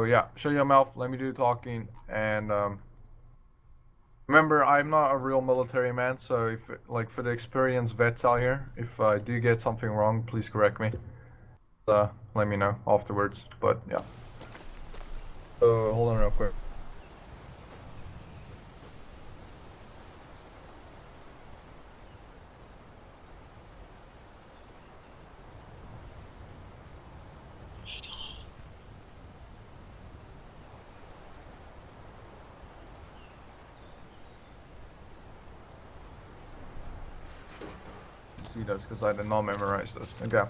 So yeah, shut your mouth. Let me do the talking. And remember, I'm not a real military man. So if like for the experienced vets out here, if I do get something wrong, please correct me. Let me know afterwards. But yeah. So hold on real quick. See this because I did not memorize this. Okay.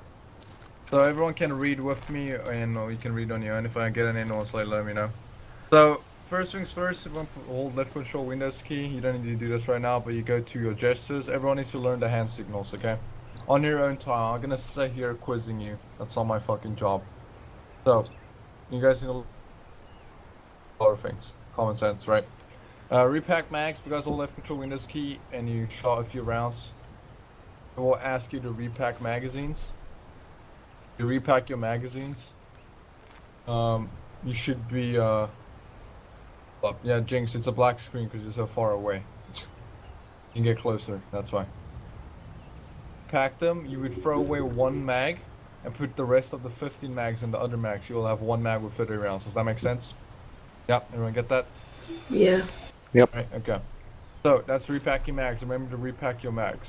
So everyone can read with me, and you can read on your own. If I get any notes later, let me know. So first things first, everyone hold left control Windows key. You don't need to do this right now, but you go to your gestures. Everyone needs to learn the hand signals, okay? On your own time. I'm gonna sit here quizzing you. That's not my fucking job. So you guys need to learn a lot of things. Common sense, right? Repack mags. If you guys hold left control Windows key and you shot a few rounds, it will ask you to repack magazines. To repack your magazines, you should be up. Yeah, Jinx, it's a black screen because you're so far away. You can get closer, that's why. Pack them, you would throw away one mag and put the rest of the 15 mags in the other mags. You will have one mag with 30 rounds. Does that make sense? Yep, everyone get that? Yeah. Yep. Right, okay. So that's repacking mags. Remember to repack your mags.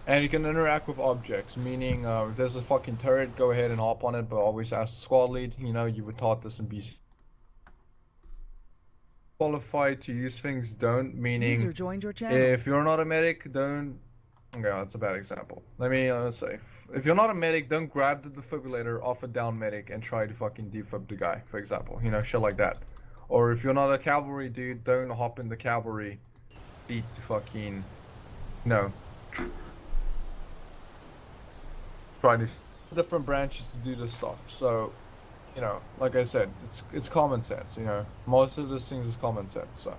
And you can interact with objects, meaning if there's a fucking turret, go ahead and hop on it, but always ask the squad lead. You know, you were taught this in BC. Qualified to use things, don't, meaning User joined your channel. if you're not a medic, don't. Okay, that's a bad example. Let's say, if you're not a medic, don't grab the defibrillator off a down medic and try to fucking defib the guy, for example. You know, shit like that. Or if you're not a cavalry dude, don't hop in the cavalry seat to fucking, no. Try to different branches to do this stuff. So, you know, like I said, it's common sense. You know, most of these things is common sense. So,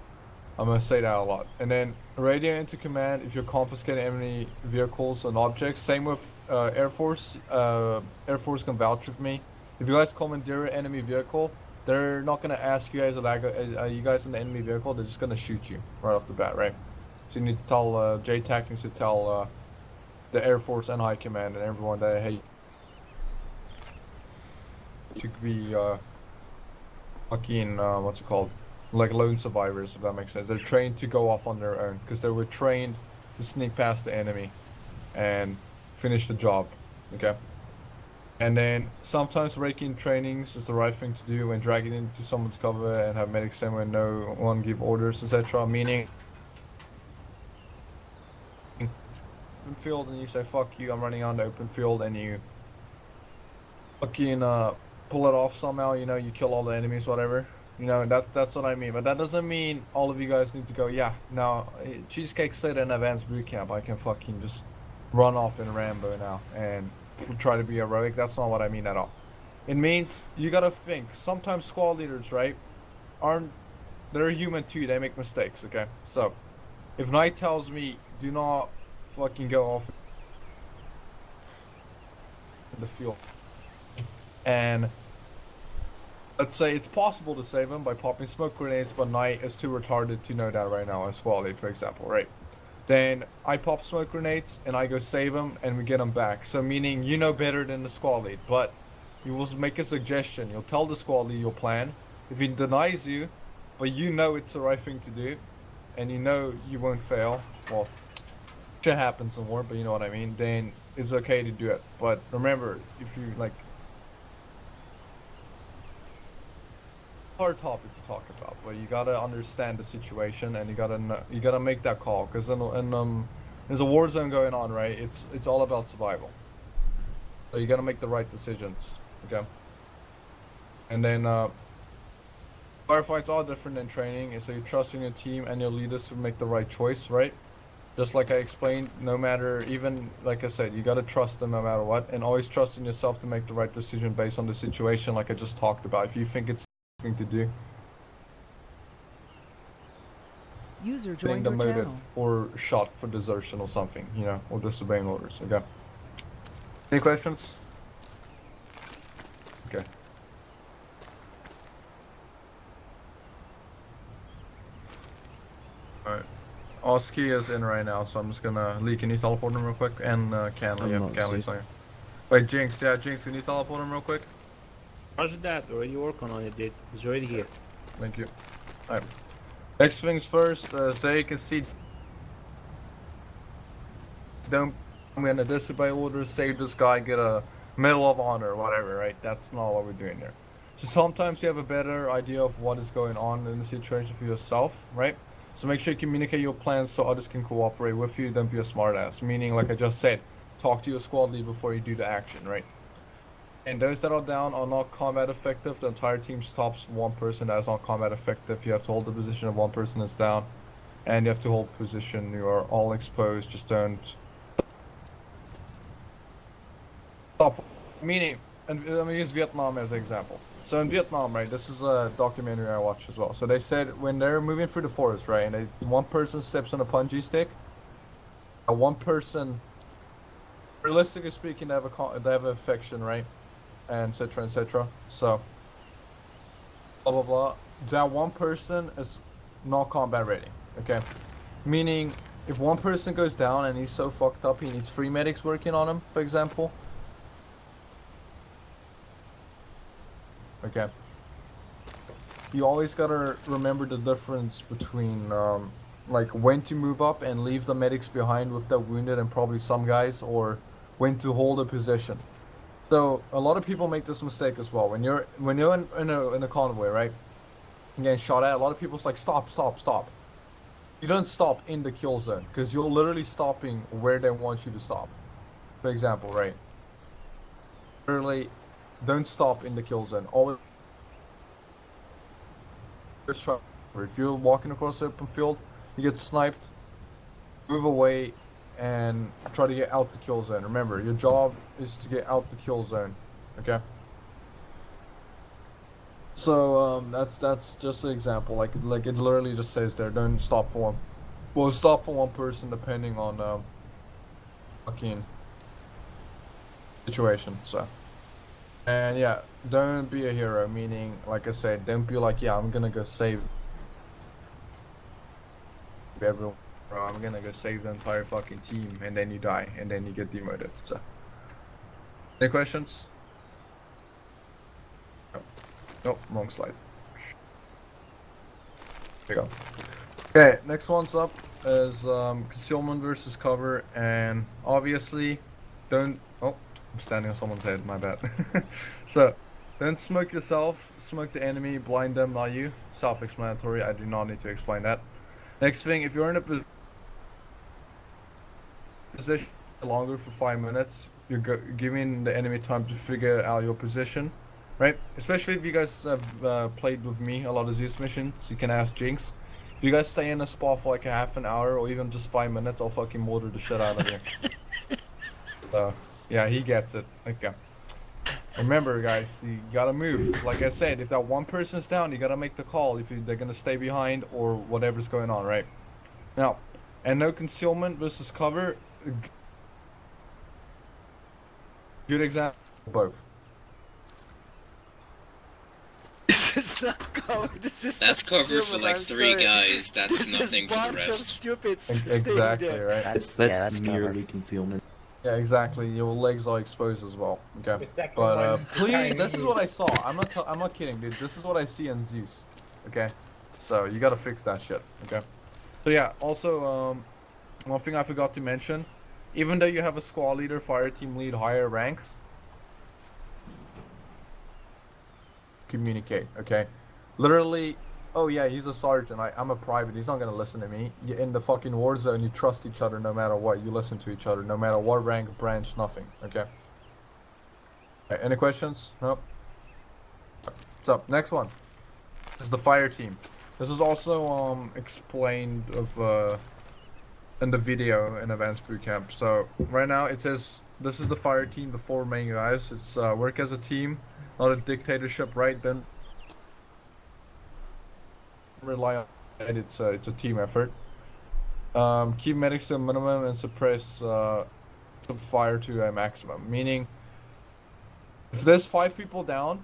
I'm gonna say that a lot. And then radio into command if you're confiscating enemy vehicles and objects. Same with Air Force. Air Force can vouch with me. If you guys commandeer an enemy vehicle, they're not gonna ask you guys, are you guys in the enemy vehicle? They're just gonna shoot you right off the bat, right? So you need to tell JTAC needs to tell the Air Force and High Command and everyone that, hey, you could be fucking what's it called, like lone survivors, if that makes sense. They're trained to go off on their own because they were trained to sneak past the enemy and finish the job. Okay. And then sometimes breaking trainings is the right thing to do when dragging into someone's cover and have medics stand when no one give orders, etc. Meaning open field and you say fuck you, I'm running on the open field, and you fucking pull it off somehow, you know, you kill all the enemies, whatever. You know, that's what I mean. But that doesn't mean all of you guys need to go, yeah, now Cheesecake said in advanced boot camp I can fucking just run off in Rambo now and try to be heroic. That's not what I mean at all. It means you gotta think. Sometimes squad leaders, right, they're human too, they make mistakes, okay? So if Knight tells me do not fucking go off in the field, and let's say it's possible to save him by popping smoke grenades, but Knight is too retarded to know that right now, as squad lead, for example, right? Then I pop smoke grenades and I go save him and we get him back. So meaning you know better than the squad lead, but you will make a suggestion. You'll tell the squad lead your plan. If he denies you, but you know it's the right thing to do, and you know you won't fail, well, shit happens in war, but you know what I mean, then it's okay to do it. But remember, if you like, hard topic to talk about, but you gotta understand the situation and you gotta make that call, because there's a war zone going on, right? It's all about survival, so you gotta make the right decisions, okay? And then firefights are different than training, so you're trusting your team and your leaders to make the right choice, right? Just like I explained, no matter, even like I said, you gotta trust them no matter what, and always trust in yourself to make the right decision based on the situation, like I just talked about. If you think it's thing to do, User being joined your demoted channel. or shot for desertion or something, you know, or disobeying orders. Okay. Any questions? Okay. Alright. Oski is in right now, so I'm just gonna... Lee, can you teleport him real quick? And Canley, I'm if not Canley's see- on. Wait, Jinx, yeah, Jinx, can you teleport him real quick? Roger that, already working on it, dude. He's already here. Thank you. Alright. Next things first, so you can see... Don't... I'm gonna disobey orders, save this guy, get a Medal of Honor, whatever, right? That's not what we're doing there. So sometimes you have a better idea of what is going on in the situation for yourself, right? So make sure you communicate your plans so others can cooperate with you. Don't be a smartass. Meaning, like I just said, talk to your squad lead before you do the action, right? And those that are down are not combat effective. The entire team stops one person that is not combat effective. You have to hold the position if one person is down. And you have to hold position. You are all exposed. Just don't stop. Meaning, and I'm gonna use Vietnam as an example. So in Vietnam, right, this is a documentary I watched as well. So they said when they're moving through the forest, right, and one person steps on a punji stick, one person, realistically speaking, they have an infection, right, and etc. etc. So blah blah blah. That one person is not combat ready. Okay, meaning if one person goes down and he's so fucked up, he needs 3 medics working on him, for example. Okay. You always gotta remember the difference between, like, when to move up and leave the medics behind with the wounded and probably some guys, or when to hold a position. So a lot of people make this mistake as well. When you're in a convoy, right? You're getting shot at. A lot of people's like, stop, stop, stop. You don't stop in the kill zone because you're literally stopping where they want you to stop. For example, right? Literally, don't stop in the kill zone. Always. If you're walking across the open field, you get sniped, move away, and try to get out the kill zone. Remember, your job is to get out the kill zone. Okay. So that's just an example. Like it literally just says there, don't stop for one. Well, stop for one person depending on fucking situation. So. And yeah, don't be a hero, meaning, like I said, don't be like, yeah, I'm gonna go save everyone, bro, I'm gonna go save the entire fucking team, and then you die, and then you get demoted, so. Any questions? No. Nope, wrong slide. There you go. Okay, next one's up is concealment versus cover, and obviously, don't, oh. I'm standing on someone's head, my bad. So, don't smoke yourself, smoke the enemy, blind them, not you. Self-explanatory, I do not need to explain that. Next thing, if you're in a position longer for 5 minutes, you're giving the enemy time to figure out your position, right? Especially if you guys have played with me a lot of Zeus missions, you can ask Jinx. If you guys stay in a spot for like a half an hour or even just 5 minutes, I'll fucking mortar the shit out of you. So. Yeah, he gets it. Okay. Remember, guys, you gotta move. Like I said, if that one person's down, you gotta make the call if they're gonna stay behind or whatever's going on, right? Now, and no concealment versus cover. Good example, both. This is not cover. This is That's not cover for concealment, like I'm 3 sorry. guys. That's This nothing is for the bunch of rest. stupids staying Exactly, there. right? That's merely cover. concealment. Yeah, exactly. Your legs are exposed as well. Okay. The second But one, please, this is what I saw. I'm not kidding, dude. This is what I see in Zeus. Okay. So you gotta fix that shit. Okay. So yeah. Also, one thing I forgot to mention, even though you have a squad leader, fire team lead, higher ranks, communicate. Okay. Literally. Oh yeah, he's a sergeant. I'm a private. He's not gonna listen to me. You're in the fucking war zone. You trust each other no matter what. You listen to each other no matter what rank, branch, nothing. Okay. Okay, any questions? Nope. So next one is the fire team. This is also explained in the video in Advanced Bootcamp. So right now it says this is the fire team, the 4 main guys. It's work as a team, not a dictatorship, right? Then rely on it. It's a team effort. Keep medics to a minimum and suppress the fire to a maximum. Meaning, if there's 5 people down,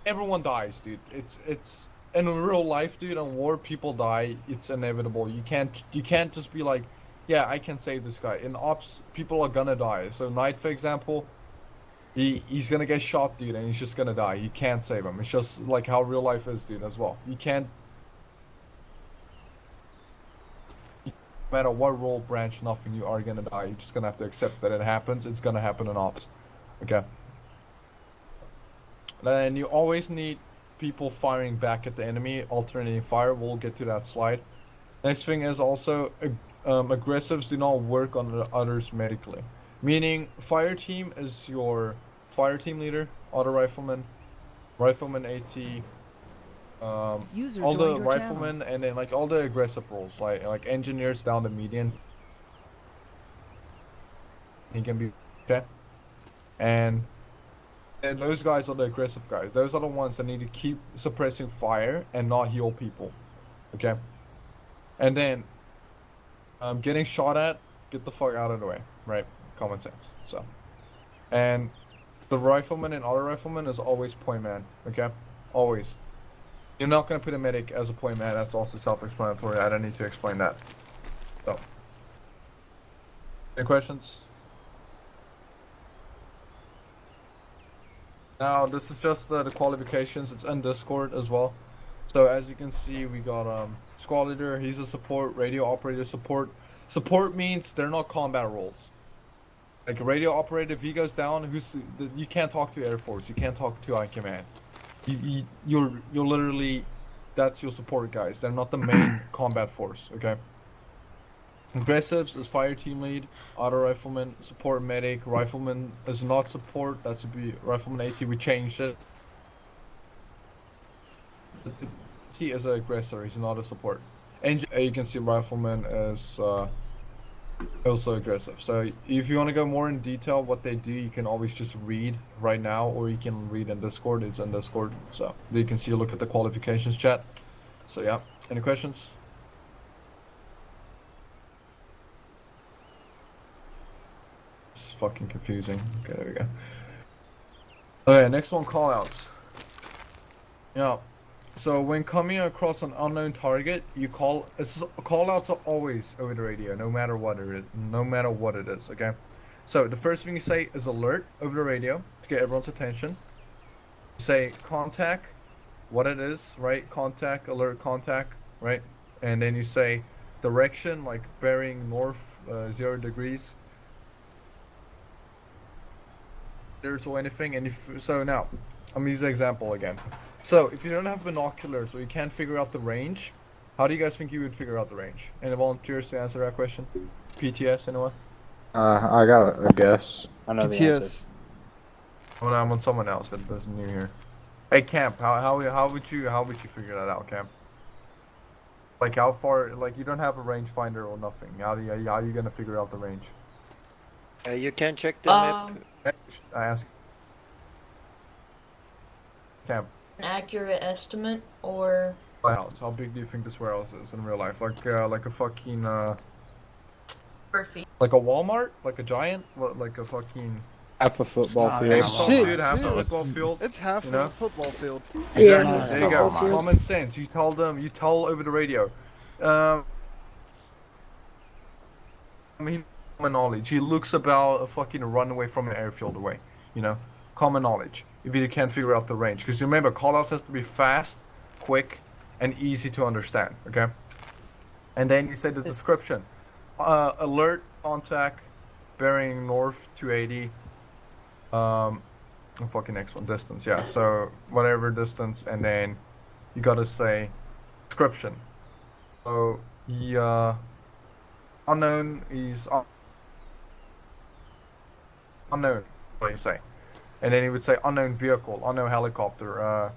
everyone dies, dude. It's in real life, dude, in war, people die. It's inevitable. You can't just be like, yeah, I can save this guy. In ops, people are gonna die. So Knight, for example, he's gonna get shot, dude, and he's just gonna die. You can't save him. It's just like how real life is, dude, as well. You can't. No matter what role, branch, nothing, you are gonna die. You're just gonna have to accept that it happens. It's gonna happen in ops. Okay. And you always need people firing back at the enemy, alternating fire. We'll get to that slide. Next thing is also aggressives do not work on the others medically. Meaning, fire team is your fire team leader, auto rifleman, rifleman AT, User all the joined your riflemen, and then like all the aggressive roles, like engineers down to median. He can be okay, and those guys are the aggressive guys. Those are the ones that need to keep suppressing fire and not heal people. Okay? And then, getting shot at, get the fuck out of the way. Right? Common sense. So. And the rifleman and auto rifleman is always point man. Okay? Always. You're not going to put a medic as a point man. That's also self-explanatory. I don't need to explain that. So. Any questions? Now, this is just the qualifications. It's in Discord as well. So, as you can see, we got squad leader. He's a support. Radio operator support. Support means they're not combat roles. Like a radio operator, if he goes down, you can't talk to Air Force. You can't talk to High Command. You're literally, that's your support guys. They're not the main combat force. Okay. Aggressives is fire team lead, auto rifleman, support medic, rifleman is not support, that should be rifleman AT, we changed it. He is an aggressor, he's not a support. And you can see rifleman is also aggressive. So if you want to go more in detail what they do, you can always just read right now, or you can read in Discord, it's in Discord. So you can see, look at the qualifications chat. So yeah, any questions? Fucking confusing. Okay, there we go. Okay, next one, callouts. Yeah. So when coming across an unknown target, you callouts are always over the radio, no matter what it is. No matter what it is. Okay. So the first thing you say is alert over the radio to get everyone's attention. You say contact, what it is, right? Contact, alert, contact, right? And then you say direction, like bearing north 0 degrees. Or anything, and so now I'm gonna use the example again. So if you don't have binoculars or you can't figure out the range, how do you guys think you would figure out the range? Any volunteers to answer that question? PTS, anyone? I got a guess. I know the PTS. answer. I'm on someone else that's new here. Hey Camp, how would you figure that out, Camp? Like how far? Like you don't have a rangefinder or nothing. How are you gonna figure out the range? You can check the map. I ask Camp. An accurate estimate, or Warehouse. How big do you think this warehouse is in real life? Like a fucking square feet. like a Walmart? Like a giant? What? Like a fucking Half a football not field. that Dude, Shit, half a dude. football field. It's half You know? a football field. Exactly. Yeah, There you go. football field. Common sense. You tell over the radio. I mean, common knowledge. He looks about a fucking runway from an airfield away. You know, common knowledge. If you can't figure out the range, because remember, callouts has to be fast, quick, and easy to understand. Okay. And then you say the description: alert, contact, bearing north 280. The fucking next one, distance. Yeah. So whatever distance, and then you gotta say description. So he unknown is unknown. What you say? And then he would say unknown vehicle, unknown helicopter,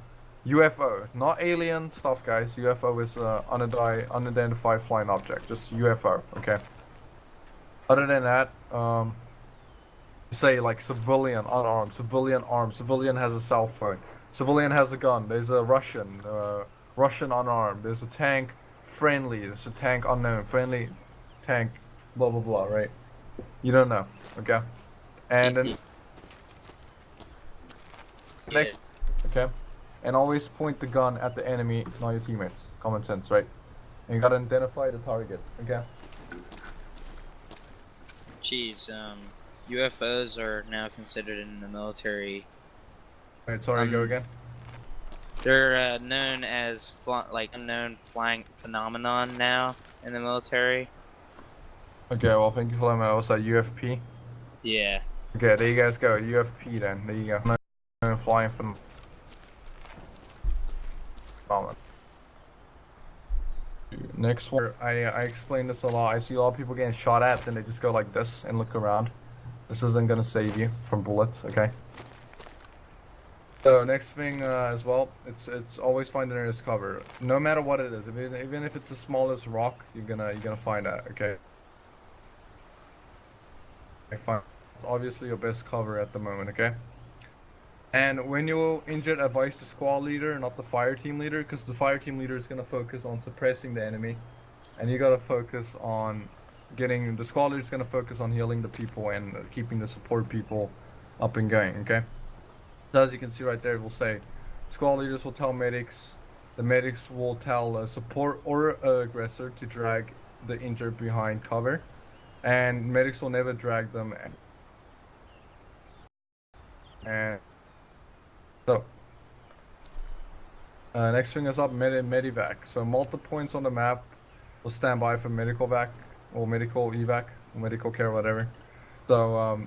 UFO, not alien stuff, guys. UFO is unidentified flying object, just UFO. Okay. Other than that, say like civilian unarmed, civilian armed, civilian has a cell phone, civilian has a gun. There's a Russian unarmed. There's a tank, friendly. There's a tank unknown, friendly, tank, blah blah blah. Right? You don't know. Okay. And then. Okay, and always point the gun at the enemy, not your teammates. Common sense, right? And you gotta identify the target, okay? Geez, UFOs are now considered in the military. Alright, sorry, go again. They're known as unknown flying phenomenon now in the military. Okay, well, thank you for letting me know. What's that, UFP? Yeah. Okay, there you guys go. UFP then. There you go. No flying from. Next one. I explain this a lot. I see a lot of people getting shot at, then they just go like this and look around. This isn't gonna save you from bullets, okay? So next thing as well, it's always find the nearest cover, no matter what it is. Even if it's the smallest rock, you're gonna find that, okay? Fine. It's obviously your best cover at the moment, okay? And when you're injured, advise the squad leader, not the fire team leader, because the fire team leader is gonna focus on suppressing the enemy, and you gotta focus on getting the squad leader is gonna focus on healing the people and keeping the support people up and going, okay? So as you can see right there, it will say squad leaders will tell medics, the medics will tell a support or aggressor to drag the injured behind cover. And medics will never drag them. And so, next thing is up medivac. So multiple points on the map will stand by for medical vac or medical evac, or medical care, whatever. So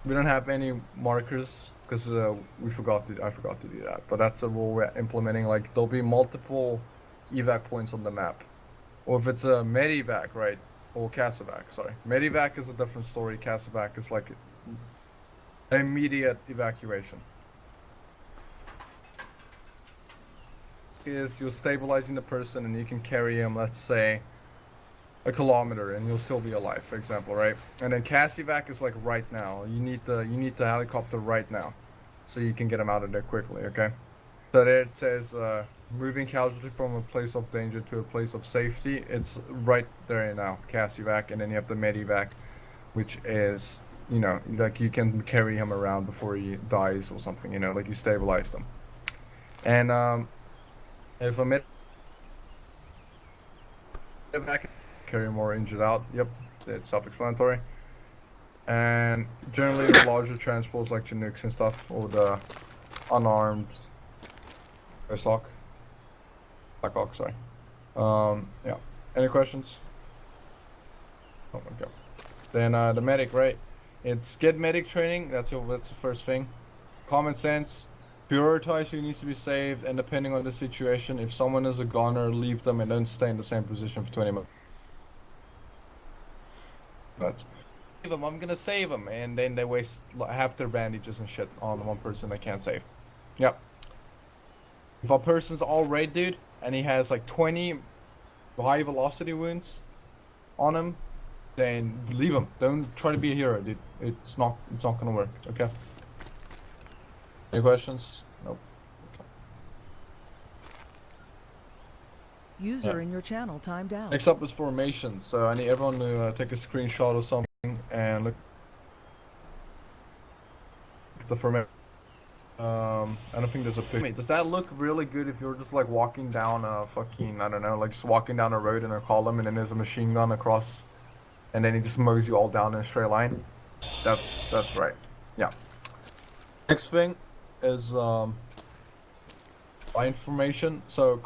we don't have any markers because I forgot to do that. But that's a rule we're implementing. Like there'll be multiple evac points on the map, or if it's a medivac, right? Or Casevac, sorry. Medivac is a different story. Casevac is like immediate evacuation. Is you're stabilizing the person and you can carry him, let's say, a kilometer and you'll still be alive, for example, right? And then Casevac is like right now. You need the helicopter right now, so you can get him out of there quickly, okay? So there it says moving casualty from a place of danger to a place of safety. It's right there now, Casevac, and then you have the medivac, which is, you know, like you can carry him around before he dies or something, you know, like you stabilize them. And if a medivac carry more injured out, yep, it's self-explanatory. And generally the larger transports like Chinooks and stuff, or the unarmed Black Hawk, sorry. Yeah. Any questions? Oh, okay. Then the medic, right? It's get medic training. That's the first thing. Common sense. Prioritize who needs to be saved, and depending on the situation, if someone is a goner, leave them and don't stay in the same position for 20 minutes. But save them. I'm gonna save them, and then they waste half their bandages and shit on one person they can't save. Yep. If a person's all red, dude, and he has like 20 high velocity wounds on him, then leave him. Don't try to be a hero, dude. It's not gonna work. Okay. Any questions? Nope. Okay. User in your channel timed out. Next up is formation. So I need everyone to take a screenshot or something and look at the formation. I don't think there's a picture. Does that look really good if you're just like walking down a fucking, I don't know, like just walking down a road in a column and then there's a machine gun across and then he just mows you all down in a straight line? That's right. Yeah. Next thing is line formation. So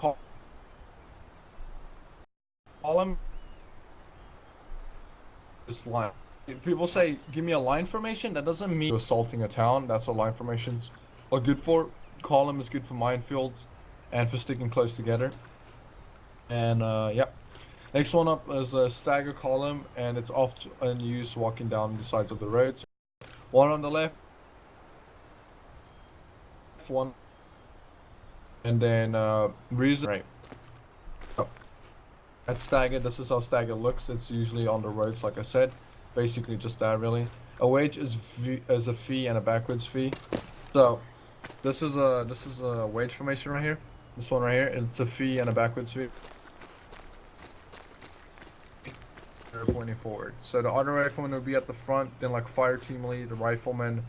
column this line. If people say give me a line formation, that doesn't mean assaulting a town. That's what line formations are good for. Column is good for minefields and for sticking close together. And yeah. Next one up is a stagger column, and it's often used walking down the sides of the roads. One on the left, one, and then reason right. Oh. At stagger, this is how stagger looks. It's usually on the roads, like I said. Basically just that, really. A wedge is a fee and a backwards fee. So this is a wedge formation right here. This one right here, it's a fee and a backwards fee. They're pointing forward. So the auto rifleman will be at the front, then like fire team lead, the rifleman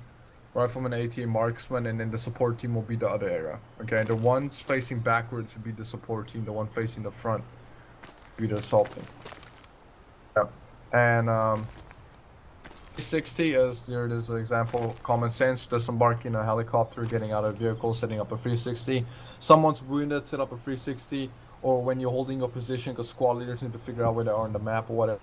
rifleman, AT, marksman, and then the support team will be the other area. Okay, the ones facing backwards would be the support team. The one facing the front would be the assault team. Yep. And 360 is there. It is an example. Common sense: disembarking a helicopter, getting out of a vehicle, setting up a 360. Someone's wounded, set up a 360. Or when you're holding your position, because squad leaders need to figure out where they are on the map or whatever.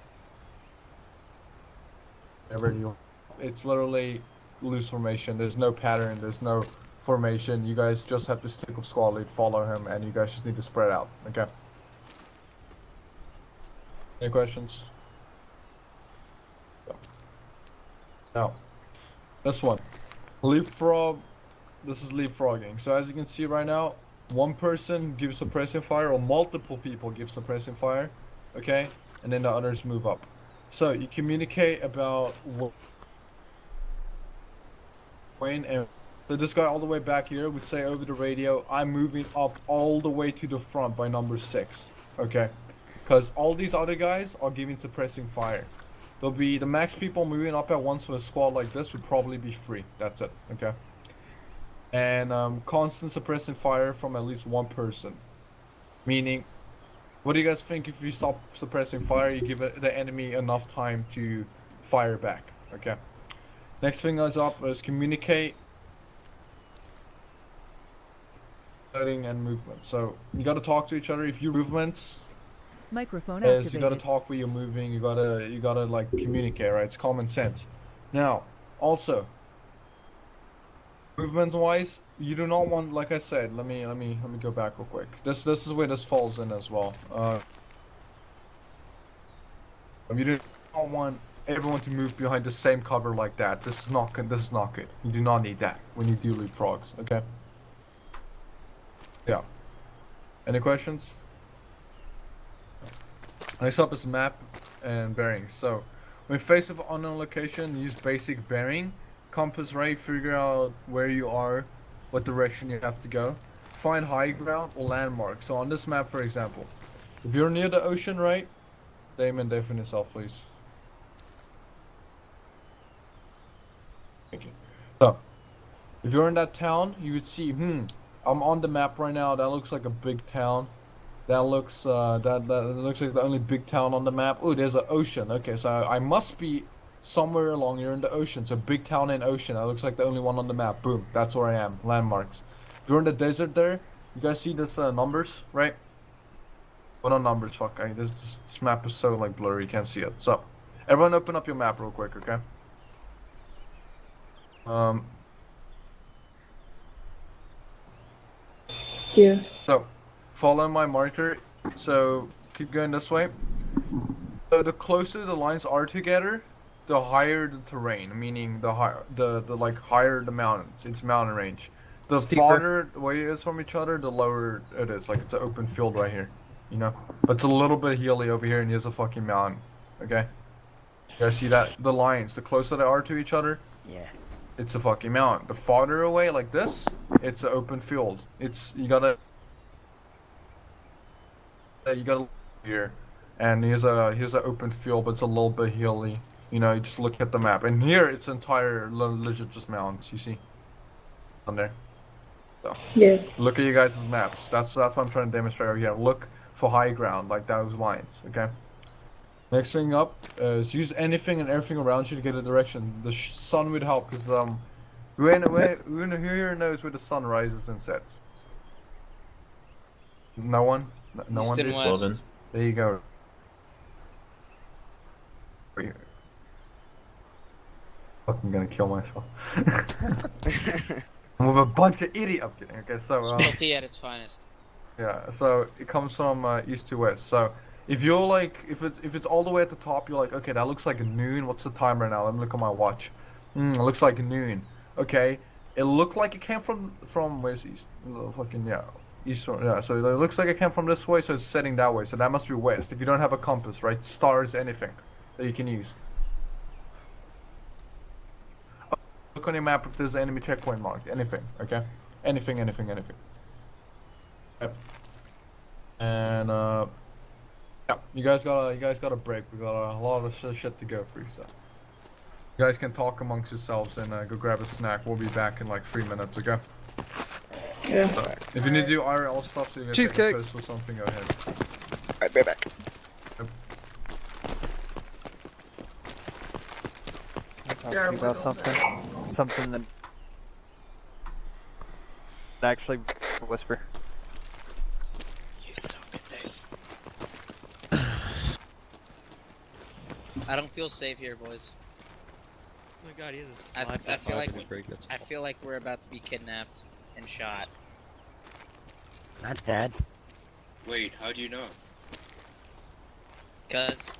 It's literally loose formation. There's no pattern. There's no formation. You guys just have to stick with squad lead, follow him, and you guys just need to spread out. Okay. Any questions? Now, this one, leapfrog. This is leapfrogging. So as you can see right now, one person gives suppressing fire, or multiple people give suppressing fire. Okay, and then the others move up. So you communicate about when, and so this guy all the way back here would say over the radio, I'm moving up all the way to the front by number 6. Okay, because all these other guys are giving suppressing fire. There'll be the max people moving up at once with a squad like this would probably be 3. That's it. Okay, and constant suppressing fire from at least one person, meaning. What do you guys think if you stop suppressing fire, you give the enemy enough time to fire back? Okay. Next thing is up is communicate, setting, and movement. So you gotta talk to each other. If you movements Microphone is activated. you gotta talk where you're moving. You gotta like communicate, right? It's common sense. Now, also, movement-wise, you do not want, like I said. Let me go back real quick. This is where this falls in as well. You do not want everyone to move behind the same cover like that. This is not good. This is not good. You do not need that when you do leapfrogs. Okay. Yeah. Any questions? Next up is map and bearings. So, when faced with an unknown location, use basic bearing, compass, right? Figure out where you are, what direction you have to go. Find high ground or landmark. So on this map, for example, if you're near the ocean, right? Damon, define yourself, please. Thank you. So, if you're in that town, you would see, I'm on the map right now. That looks like a big town. That looks that looks like the only big town on the map. Oh, there's an ocean. Okay, so I must be somewhere along here in the ocean. So big town and ocean. That looks like the only one on the map. Boom, that's where I am. Landmarks. If you're in the desert there, you guys see this numbers, right? Well, not numbers. Fuck. This map is so like blurry, you can't see it. So, everyone, open up your map real quick, okay? Yeah. So, follow my marker. So, keep going this way. So, the closer the lines are together, the higher the terrain. Meaning, the higher the mountains. It's mountain range. The farther away it is from each other, the lower it is. Like it's an open field right here, you know. But it's a little bit hilly over here, and here's a fucking mountain. Okay. You guys see that? The lines. The closer they are to each other, Yeah. it's a fucking mountain. The farther away, like this, it's an open field. It's you gotta here, and here's an open field, but it's a little bit hilly. You know, you just look at the map, and here it's entire legit just mountains. You see, on there. So, Yeah. look at you guys' maps. That's what I'm trying to demonstrate right here. Look for high ground, like those lines. Okay. Next thing up is use anything and everything around you to get a direction. The sun would help, because who here knows where the sun rises and sets? No one. No one. East and west. There you go. Right here. Fucking gonna kill myself. I'm with a bunch of idiot. I'm kidding. Okay, so Specialty at its finest. yeah, so it comes from east to west. So if you're like, if it's all the way at the top, you're like, okay, that looks like noon. What's the time right now? Let me look at my watch. It looks like noon. Okay, it looked like it came from where's east? Fucking yeah, east. Yeah, so it looks like it came from this way, so it's setting that way. So that must be west. If you don't have a compass, right? Stars, anything that you can use. Look on your map if there's an enemy checkpoint marked. Anything, okay? Anything. Yep. And yeah, you guys got a break. We got a lot of shit to go through. So You guys can talk amongst yourselves and go grab a snack. We'll be back in like 3 minutes, okay? Yeah. So, if you need to do IRL stuff, so you can take a Cheesecake. piss or something, go ahead. Alright, be back. There Talking are about wiggles something that actually whisper. You suck at this. I don't feel safe here, boys. Oh my god, he has a I slide. feel like I feel like we're about to be kidnapped and shot. That's bad. Wait, how do you know? Cause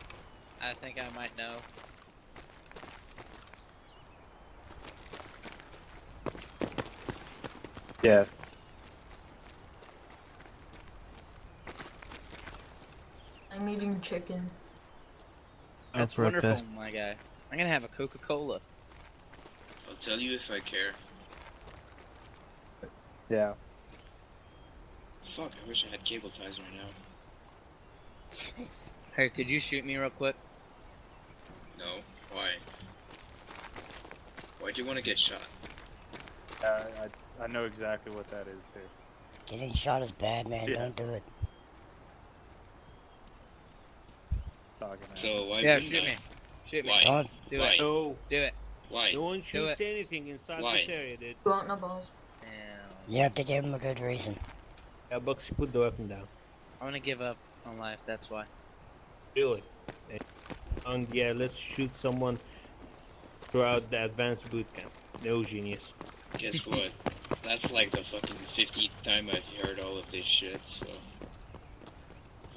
I think I might know. Yeah. I'm eating chicken. That's wonderful, my guy. I'm gonna have a Coca-Cola. I'll tell you if I care. Yeah. Fuck, I wish I had cable ties right now. Hey, could you shoot me real quick? No, why? Why do you want to get shot? I know exactly what that is, too. Getting shot is bad, man. Yeah. Don't do it. Talking So why Yeah, wouldn't shoot I? me. Shoot me. Why? Do Why? it. No, Do it. Why? no one Do shoots it. anything inside Why? this area, dude. You want no balls? Damn. You have to give him a good reason. Yeah, Bugsy, put the weapon down. I'm gonna give up on life. That's why. Really? And yeah, let's shoot someone throughout the advanced boot camp. No genius. Guess what? That's like the fucking 50th time I've heard all of this shit, so...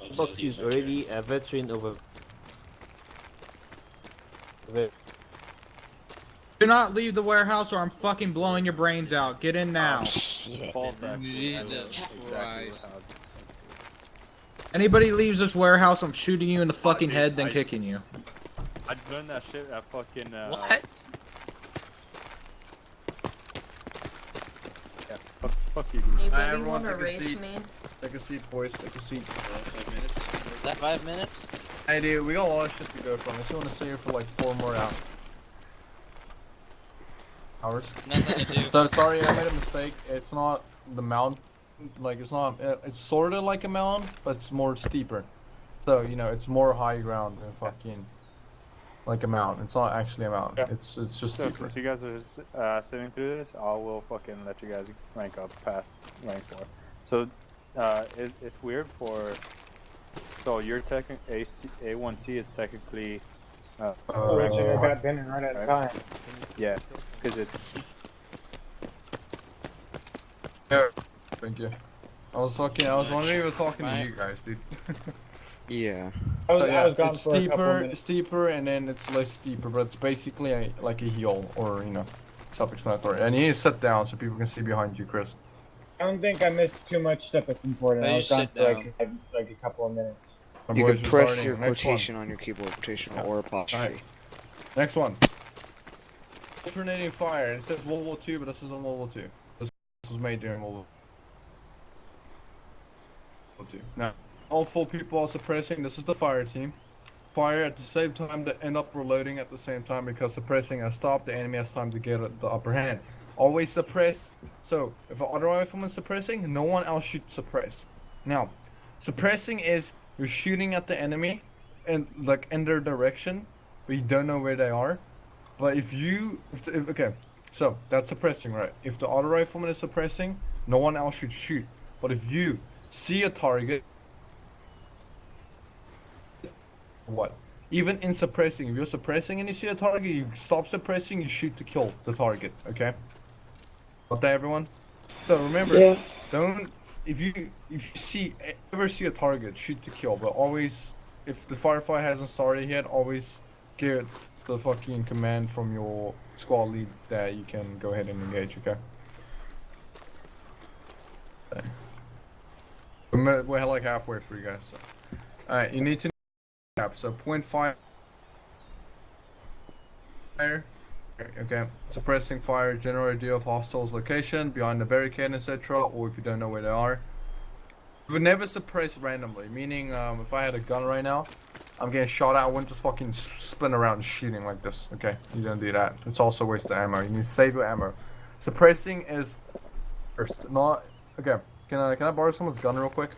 I'll tell Bugsy you is if I care. already a veteran of a... Do not leave the warehouse or I'm fucking blowing your brains out. Get in now. Shit. Jesus Christ. Anybody leaves this warehouse, I'm shooting you in the fucking head, then kicking you. I'd done that shit at fucking, What? Yeah, fuck you, dude. Anybody everyone, want to take a race seat. me? Take a seat, boys. Take a seat. 5 minutes. Was that 5 minutes? Hey, dude, we got a lot of shit to go from. I still want to stay here for like 4 more hours. Nothing to do. So sorry, I made a mistake. It's not the mountain. Like it's not. It's sort of like a mountain, but it's more steeper. So you know, it's more high ground than fucking like a mountain. It's not actually a mountain. Yeah. It's just So steeper. since you guys are sitting through this, I will fucking let you guys rank up past rank 4. So it's weird for. So your A1C is technically. got dinner right at time. Yeah, because it's. Thank you. I was wondering if I was talking to Right. you guys, dude. Yeah. So, yeah, it's steeper, and then it's less steeper, but it's basically like a hill, or you know, self-explanatory. And you need to sit down so people can see behind you, Chris. I don't think I missed too much stuff that's important. No, I you was gone sit for down. like a couple of minutes. My You boys could are press starting. your Next quotation on your keyboard, quotation or apostrophe. Alright. Next one. Alternating fire. It says World War II, but this isn't World War II. This was made during World War II. Now, all 4 people are suppressing. This is the fire team. Fire at the same time to end up reloading at the same time because suppressing has stopped. The enemy has time to get the upper hand. Always suppress. So, if an auto rifleman's suppressing, no one else should suppress. Now, suppressing is you're shooting at the enemy and like in their direction, but you don't know where they are. But okay, so that's suppressing, right? If the auto rifleman is suppressing, no one else should shoot. But if you see a target, what? Even in suppressing, if you're suppressing and you see a target, you stop suppressing, you shoot to kill the target. Okay? Got that, everyone? So remember, if you ever see a target, shoot to kill. But always, if the firefight hasn't started yet, always get the fucking command from your squad lead that you can go ahead and engage. Okay? We're like halfway through, you guys. So. Alright, you need to cap. So point fire. Okay. Suppressing fire, general idea of hostiles location, behind the barricade, etc. Or if you don't know where they are. You would never suppress randomly. Meaning, if I had a gun right now, I'm getting shot at, I wouldn't just fucking spin around and shooting like this, okay? You don't do that. It's also a waste of ammo. You need to save your ammo. Suppressing is first, not... Okay, can I borrow someone's gun real quick?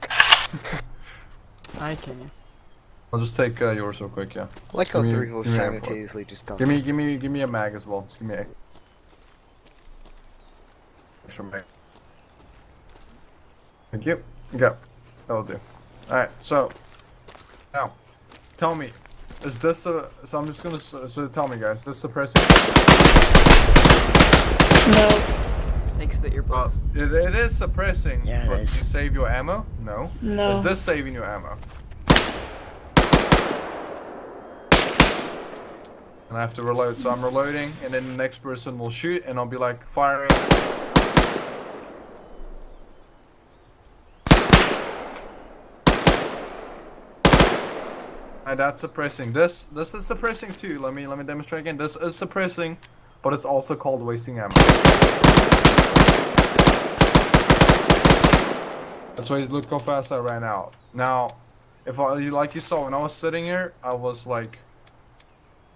I can. I'll just take yours real quick, yeah. I like how Give me- three will give me an simultaneously just done. Give me a mag as well. Just give me a extra mag. Thank you. Okay, that'll do. Alright, so now tell me, is this a, so I'm just gonna, so tell me guys, this suppressing? No. Thanks to the earbuds. It is suppressing, Yeah, it but is. you save your ammo? No. No. Is this saving your ammo? And I have to reload, so I'm reloading, and then the next person will shoot, and I'll be like firing. And that's suppressing. This is suppressing too. Let me demonstrate again. This is suppressing, but it's also called wasting ammo. That's why look how fast I ran out. Now, if I, like you saw when I was sitting here, I was like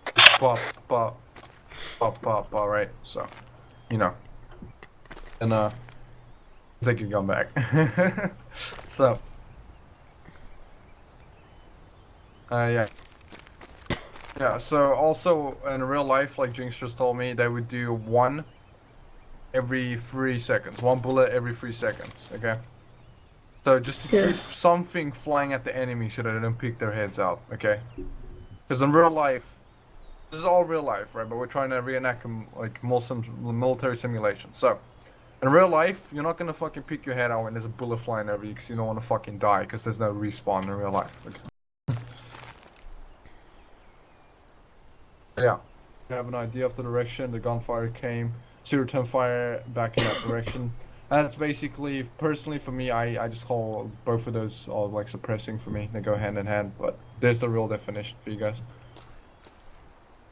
pop pop pop pop pop, right? So, you know. And take your gun back. So yeah. Yeah, so also in real life, like Jinx just told me, they would do one every 3 seconds. One bullet every 3 seconds, okay? So just to keep something flying at the enemy so that they don't pick their heads out, okay? Because in real life, this is all real life, right? But we're trying to reenact like military simulation. So, in real life, you're not gonna fucking pick your head out when there's a bullet flying over you because you don't want to fucking die because there's no respawn in real life. Okay? Yeah, you have an idea of the direction the gunfire came, so you return fire back in that direction. And it's basically, personally for me, I just call both of those all like suppressing for me. They go hand in hand, but there's the real definition for you guys.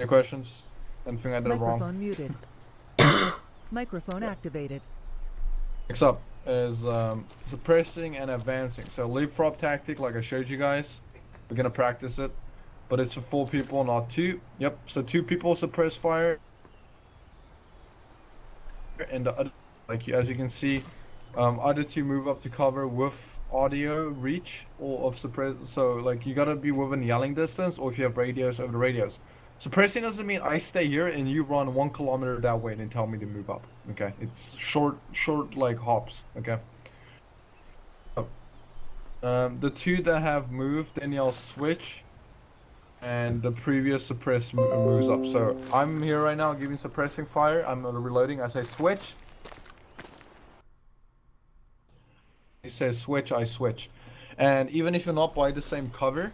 Any questions? Anything I did wrong? Microphone muted. Microphone activated. Next up is suppressing and advancing. So leapfrog tactic, like I showed you guys. We're gonna practice it. But it's for 4 people, not 2. Yep, so 2 people suppress fire. And the other, like as you can see, other 2 move up to cover with audio reach or of suppress. So like you gotta be within yelling distance, or if you have radios, over the radios. Suppressing doesn't mean I stay here and you run 1 kilometer that way and then tell me to move up. Okay, it's short like hops. Okay. So, the 2 that have moved, then y'all switch. And the previous suppress moves up. So I'm here right now giving suppressing fire. I'm reloading. I say switch. He says switch, I switch. And even if you're not by the same cover,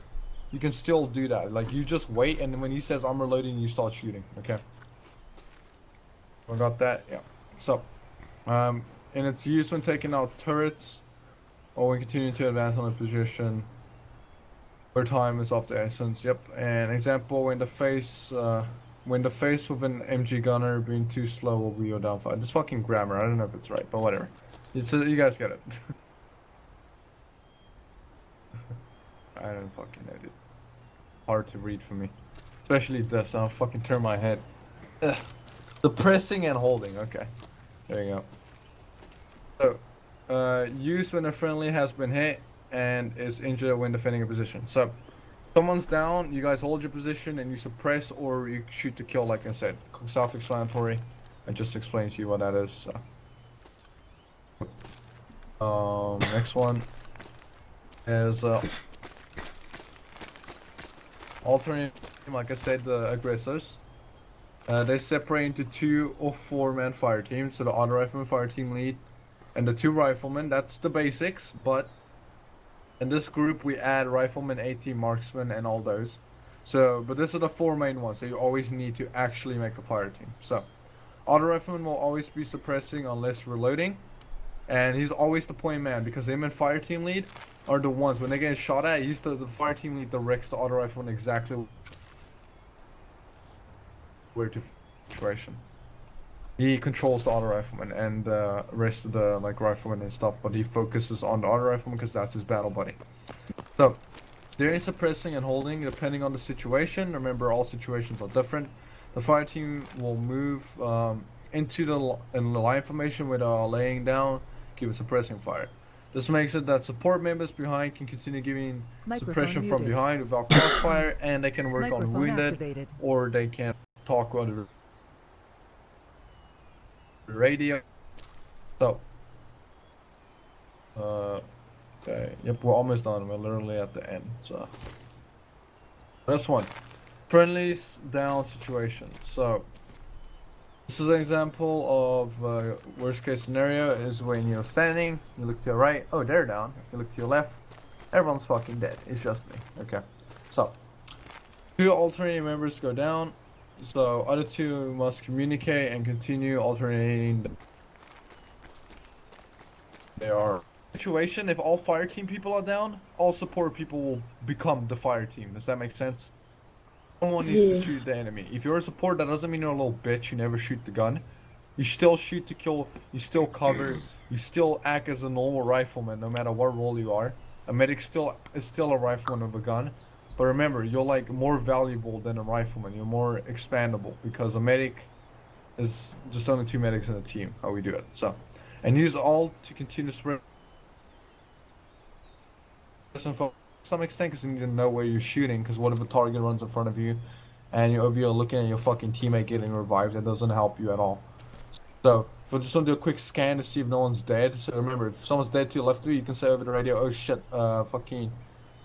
you can still do that. Like you just wait, and when he says I'm reloading, you start shooting. Okay. I got that? Yeah. So, and it's used when taking out turrets, or when continuing to advance on a position. Where time is of the essence. Yep. And example, when the face with an MG gunner being too slow will be your downfall. This fucking grammar. I don't know if it's right, but whatever. You guys get it. I don't fucking know, dude. Hard to read for me, especially this. I'll fucking turn my head. Ugh. The pressing and holding. Okay. There you go. So, use when a friendly has been hit and is injured when defending a position. So, someone's down, you guys hold your position and you suppress or you shoot to kill, like I said. Self-explanatory. I just explained to you what that is. So. Next one is alternating, like I said, the aggressors. They separate into 2 or 4 man fire teams. So the auto rifleman fire team lead and the 2 riflemen. That's the basics, but in this group, we add rifleman, AT, marksman, and all those. So, but these are the 4 main ones. So you always need to actually make a fire team. So, auto rifleman will always be suppressing unless reloading, and he's always the point man because him and fire team lead are the ones when they get shot at. He's the fire team lead directs the auto rifleman exactly where to situation. He controls the auto rifleman and the rest of the like rifleman and stuff, but he focuses on the auto rifleman because that's his battle buddy. So, During suppressing and holding, depending on the situation, remember all situations are different, the fire team will move into the line formation with laying down, keep a suppressing fire. This makes it that support members behind can continue giving suppression from behind without crossfire, and they can work on wounded, or they can talk on the radio. So, okay, yep, we're almost done. We're literally at the end. So, this one, friendlies down situation. So, this is an example of worst case scenario is when you're standing, you look to your right, oh, they're down. You look to your left, everyone's fucking dead. It's just me. Okay, so 2 alternating members go down. So other 2 must communicate and continue alternating. They are situation. If all fire team people are down, all support people will become the fire team. Does that make sense? Someone needs to shoot the enemy. If you're a support, that doesn't mean you're a little bitch. You never shoot the gun. You still shoot to kill. You still cover. You still act as a normal rifleman, no matter what role you are. A medic is still a rifleman with a gun. But remember, you're like more valuable than a rifleman. You're more expandable because a medic is just only 2 medics in a team. How we do it. So, and use all to continue spread. To some extent, because you need to know where you're shooting, because what if a target runs in front of you and you're looking at your fucking teammate getting revived? That doesn't help you at all. So if we just want to do a quick scan to see if no one's dead. So remember, if someone's dead to your left of you, you can say over the radio, oh shit, fucking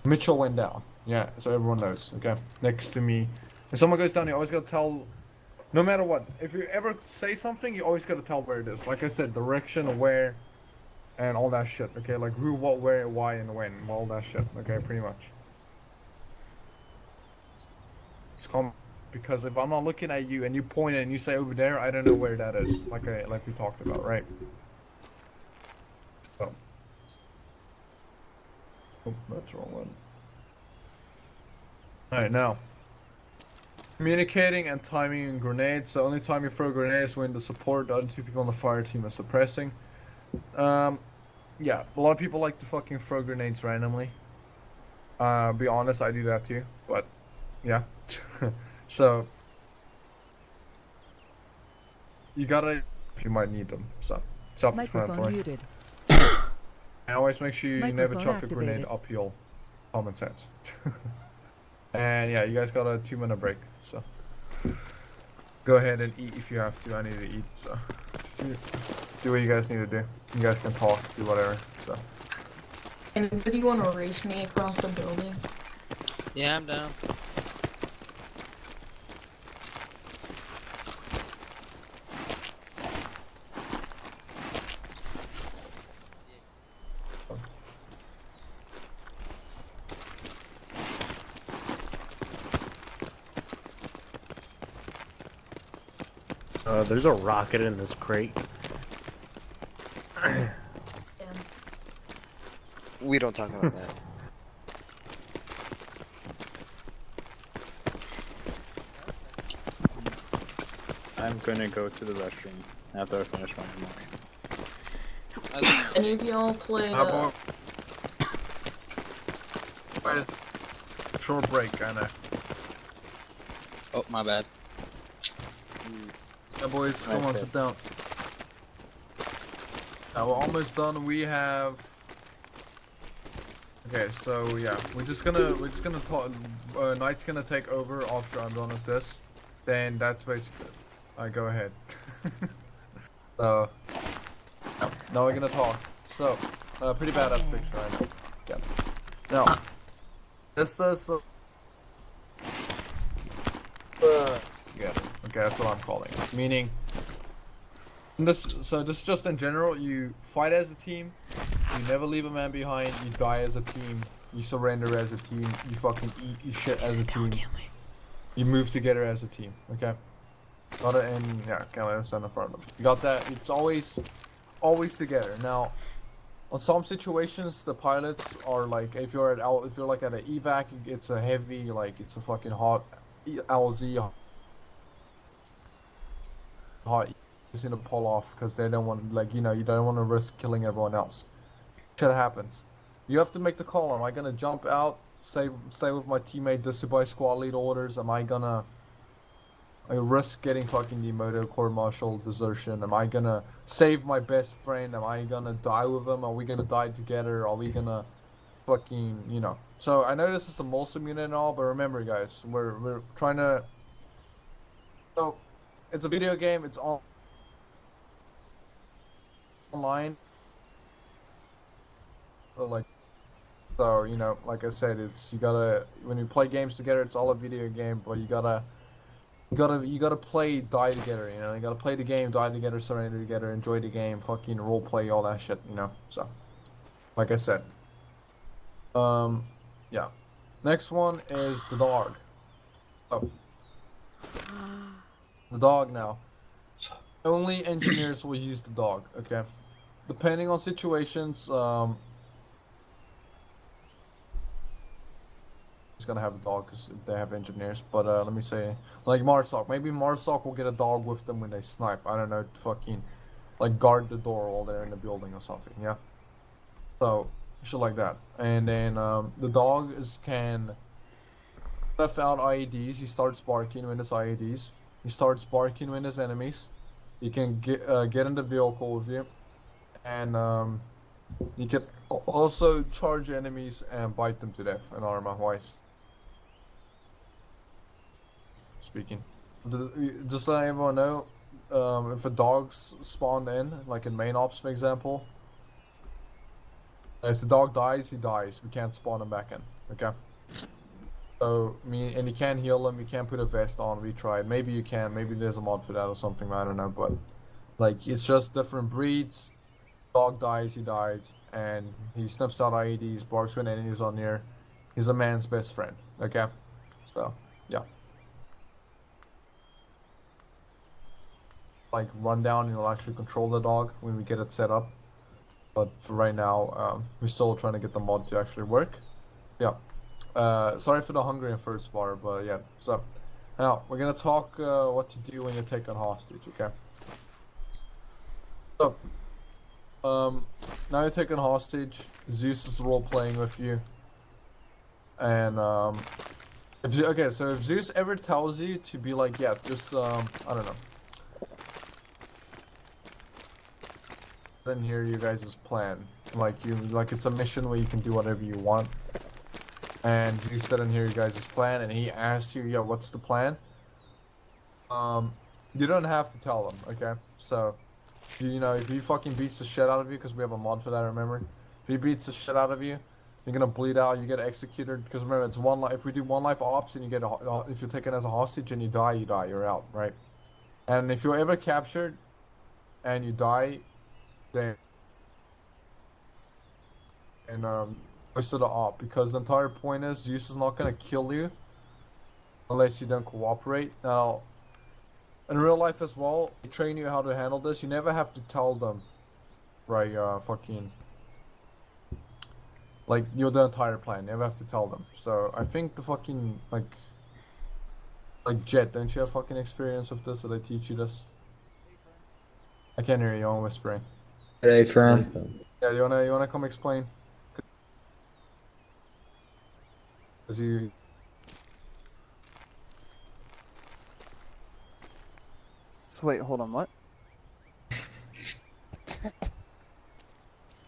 Mitchell went down. Yeah, so everyone knows. Okay, next to me, if someone goes down, you always gotta tell, no matter what, if you ever say something, you always gotta tell where it is. Like I said, direction, where, and all that shit, okay? Like who, what, where, why, and when, all that shit, okay? Pretty much. It's calm, because if I'm not looking at you and you point and you say over there, I don't know where that is, like we talked about, right? So. Oh, that's the wrong one. Alright, now. Communicating and timing grenades. The only time you throw grenades when the support, the other 2 people on the fire team are suppressing. Yeah, a lot of people like to fucking throw grenades randomly. Be honest, I do that too, but yeah. So you gotta, you might need them. So Microphone muted. And always make sure you never chuck a grenade uphill. Common sense. And yeah, you guys got a 2-minute break, so go ahead and eat if you have to. I need to eat, so do what you guys need to do. You guys can talk, do whatever. So. Anybody want to race me across the building? Yeah, I'm down. There's a rocket in this crate. We don't talk about that. I'm gonna go to the restroom after I finish my memory. Any of y'all play Short break, kinda. Oh, my bad. Yeah, boys, come on, sit down. We're almost done. We have. Okay, so yeah, we're just gonna talk. Knight's gonna take over after I'm done with this. Then that's basically it. Alright, go ahead. So now we're gonna talk. So pretty badass picture, I know. Okay. Now this is. Yeah. Okay, that's what I'm calling it. Meaning, this is just in general, you fight as a team, you never leave a man behind, you die as a team, you surrender as a team, you fucking eat your shit as a team, you move together as a team, okay? Got it, and yeah, can't let us stand in front of them. You got that? It's always together. Now, on some situations, the pilots are like, if you're like at an evac, it's a heavy, like it's a fucking hot LZ. Hot, just gonna pull off because they don't want, like, you know, you don't want to risk killing everyone else. Shit happens. You have to make the call. Am I gonna jump out stay with my teammate, disobey squad lead orders? Am I gonna risk getting fucking demoted, court martial, desertion? Am I gonna save my best friend? Am I gonna die with him? Are we gonna die together? Are we gonna fucking, you know? So I know this is a Molsum unit and all, but remember, guys, we're trying to. So it's a video game. It's online. So you know, like I said, it's you gotta when you play games together, it's all a video game, but you gotta play, die together. You know, you gotta play the game, die together, surrender together, enjoy the game, fucking role play, all that shit. You know, so like I said, yeah. Next one is the dog. Oh, the dog now. Only engineers will use the dog. Okay, depending on situations. Gonna have a dog because they have engineers, but let me say, like Marsoc, maybe Marsoc will get a dog with them when they snipe. I don't know, to fucking like guard the door while they're in the building or something. Yeah, so shit like that. And then the dog can snuff out IEDs. He starts barking when there's IEDs. He starts barking when there's enemies. He can get in the vehicle with you, and you can also charge enemies and bite them to death in Arma wise. Speaking, just to let everyone know, if a dog's spawned in, like in main ops for example, if the dog dies, he dies. We can't spawn him back in. Okay. So and you can't heal him. You can't put a vest on. We tried. Maybe you can. Maybe there's a mod for that or something. I don't know. But like it's just different breeds. Dog dies, he dies, and he sniffs out IEDs, barks when enemies are near. He's a man's best friend. Okay. So yeah. Like rundown, you'll actually control the dog when we get it set up. But for right now, we're still trying to get the mod to actually work. Yeah. Sorry for the Hungarian first bar, but yeah. So now we're gonna talk what to do when you take on hostage. Okay. So now you're taking hostage. Zeus is role playing with you, and if Zeus ever tells you to be like, yeah, just I don't know. Then hear you guys' plan. Like it's a mission where you can do whatever you want. And Zeus didn't hear you guys' plan, and he asks you, "Yo, what's the plan?" You don't have to tell them, okay? So, you know, if he fucking beats the shit out of you, because we have a mod for that, remember? If he beats the shit out of you, you're gonna bleed out. You get executed. Because remember, it's one life. If we do one life ops, and you get if you're taken as a hostage and you die, you're out, right? And if you're ever captured, and you die. And goes to the op, because the entire point is Zeus is not gonna kill you unless you don't cooperate. Now, in real life as well, they train you how to handle this. You never have to tell them, right? Fucking like you're the entire plan. You never have to tell them. So I think the fucking like Jet, don't you have fucking experience with this? Or they teach you this? I can't hear you. I'm whispering. Hey, from. Yeah, you wanna come explain? Cause you. So wait, hold on, what?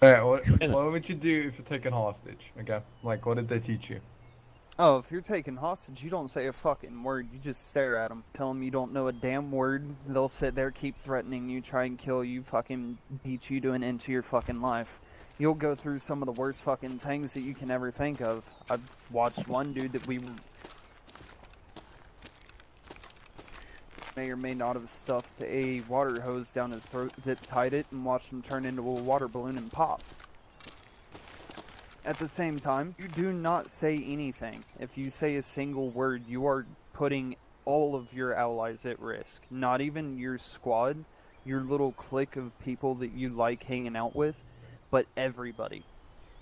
Alright, what would you do if you're taken hostage? Okay, like what did they teach you? Oh, if you're taken hostage, you don't say a fucking word. You just stare at them. Tell them you don't know a damn word. They'll sit there, keep threatening you, try and kill you, fucking beat you to an inch of your fucking life. You'll go through some of the worst fucking things that you can ever think of. I've watched one dude that we may or may not have stuffed a water hose down his throat, zip-tied it, and watched him turn into a water balloon and pop. At the same time, you do not say anything. If you say a single word, you are putting all of your allies at risk. Not even your squad, your little clique of people that you like hanging out with, but everybody.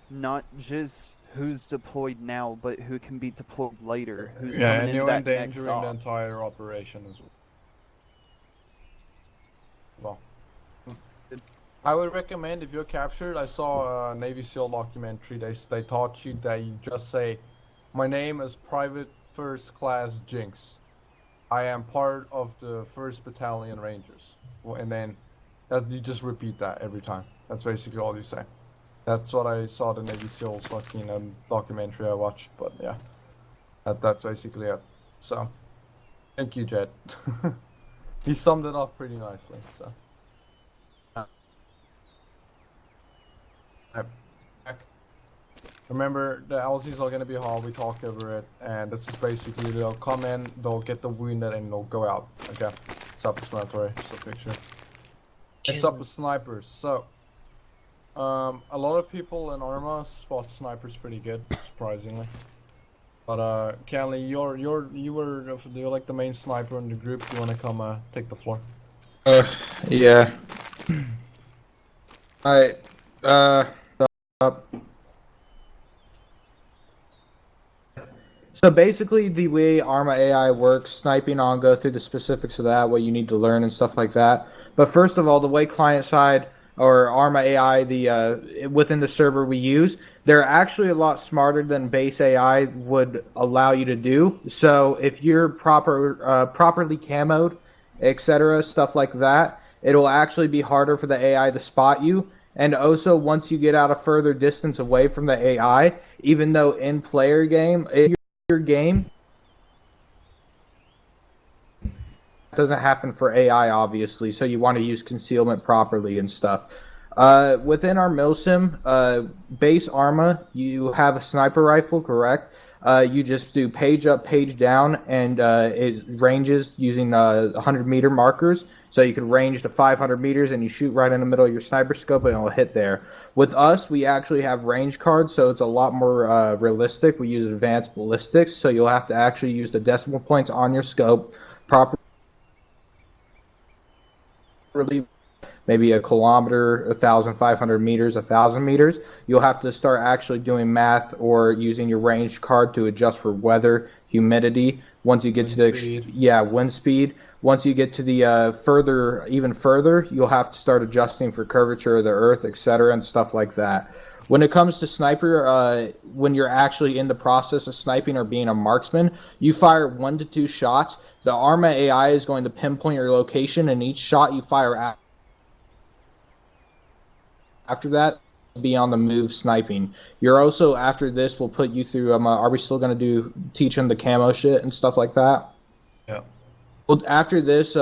Not just who's deployed now, but who can be deployed later. Who's coming and into you're that next endangering op. the entire operation as well. I would recommend if you're captured. I saw a Navy SEAL documentary. They taught you that you just say, My name is Private First Class Jinx. I am part of the 1st Battalion Rangers. And then you just repeat that every time. That's basically all you say. That's what I saw the Navy SEALs fucking documentary I watched, but yeah. That's basically it. So, thank you, Jed. He summed it up pretty nicely, so. Remember, the LCs are gonna be hard, we talked over it, and this is basically, they'll come in, they'll get the wounded, and they'll go out. Okay, self-explanatory, just a picture. Next up is snipers. So, a lot of people in Arma spot snipers pretty good, surprisingly. But Canley, you're like the main sniper in the group. You wanna come take the floor? Yeah. Alright, up. So basically, the way Arma AI works, sniping, I'll go through the specifics of that, what you need to learn and stuff like that. But first of all, the way client side or Arma AI, within the server we use, they're actually a lot smarter than base AI would allow you to do. So if you're properly camoed, etc., stuff like that, it'll actually be harder for the AI to spot you. And also, once you get out a further distance away from the AI, even though in your game doesn't happen for AI, obviously, so you want to use concealment properly and stuff. Within our milsim, base Arma, you have a sniper rifle, correct? You just do page up, page down, and it ranges using 100-meter markers. So you can range to 500 meters, and you shoot right in the middle of your sniper scope, and it'll hit there. With us, we actually have range cards, so it's a lot more realistic. We use advanced ballistics, so you'll have to actually use the decimal points on your scope properly. Maybe a kilometer, 1,500 meters, 1,000 meters. You'll have to start actually doing math or using your range card to adjust for weather, humidity. Once you get to the wind speed. Once you get to the even further, you'll have to start adjusting for curvature of the earth, etc., and stuff like that. When it comes to sniper, when you're actually in the process of sniping or being a marksman, you fire 1 to 2 shots. The Arma AI is going to pinpoint your location, and each shot you fire after that, be on the move sniping. You're also, after this, we'll put you through, are we still going to teach them the camo shit and stuff like that? Yeah. Well, after this,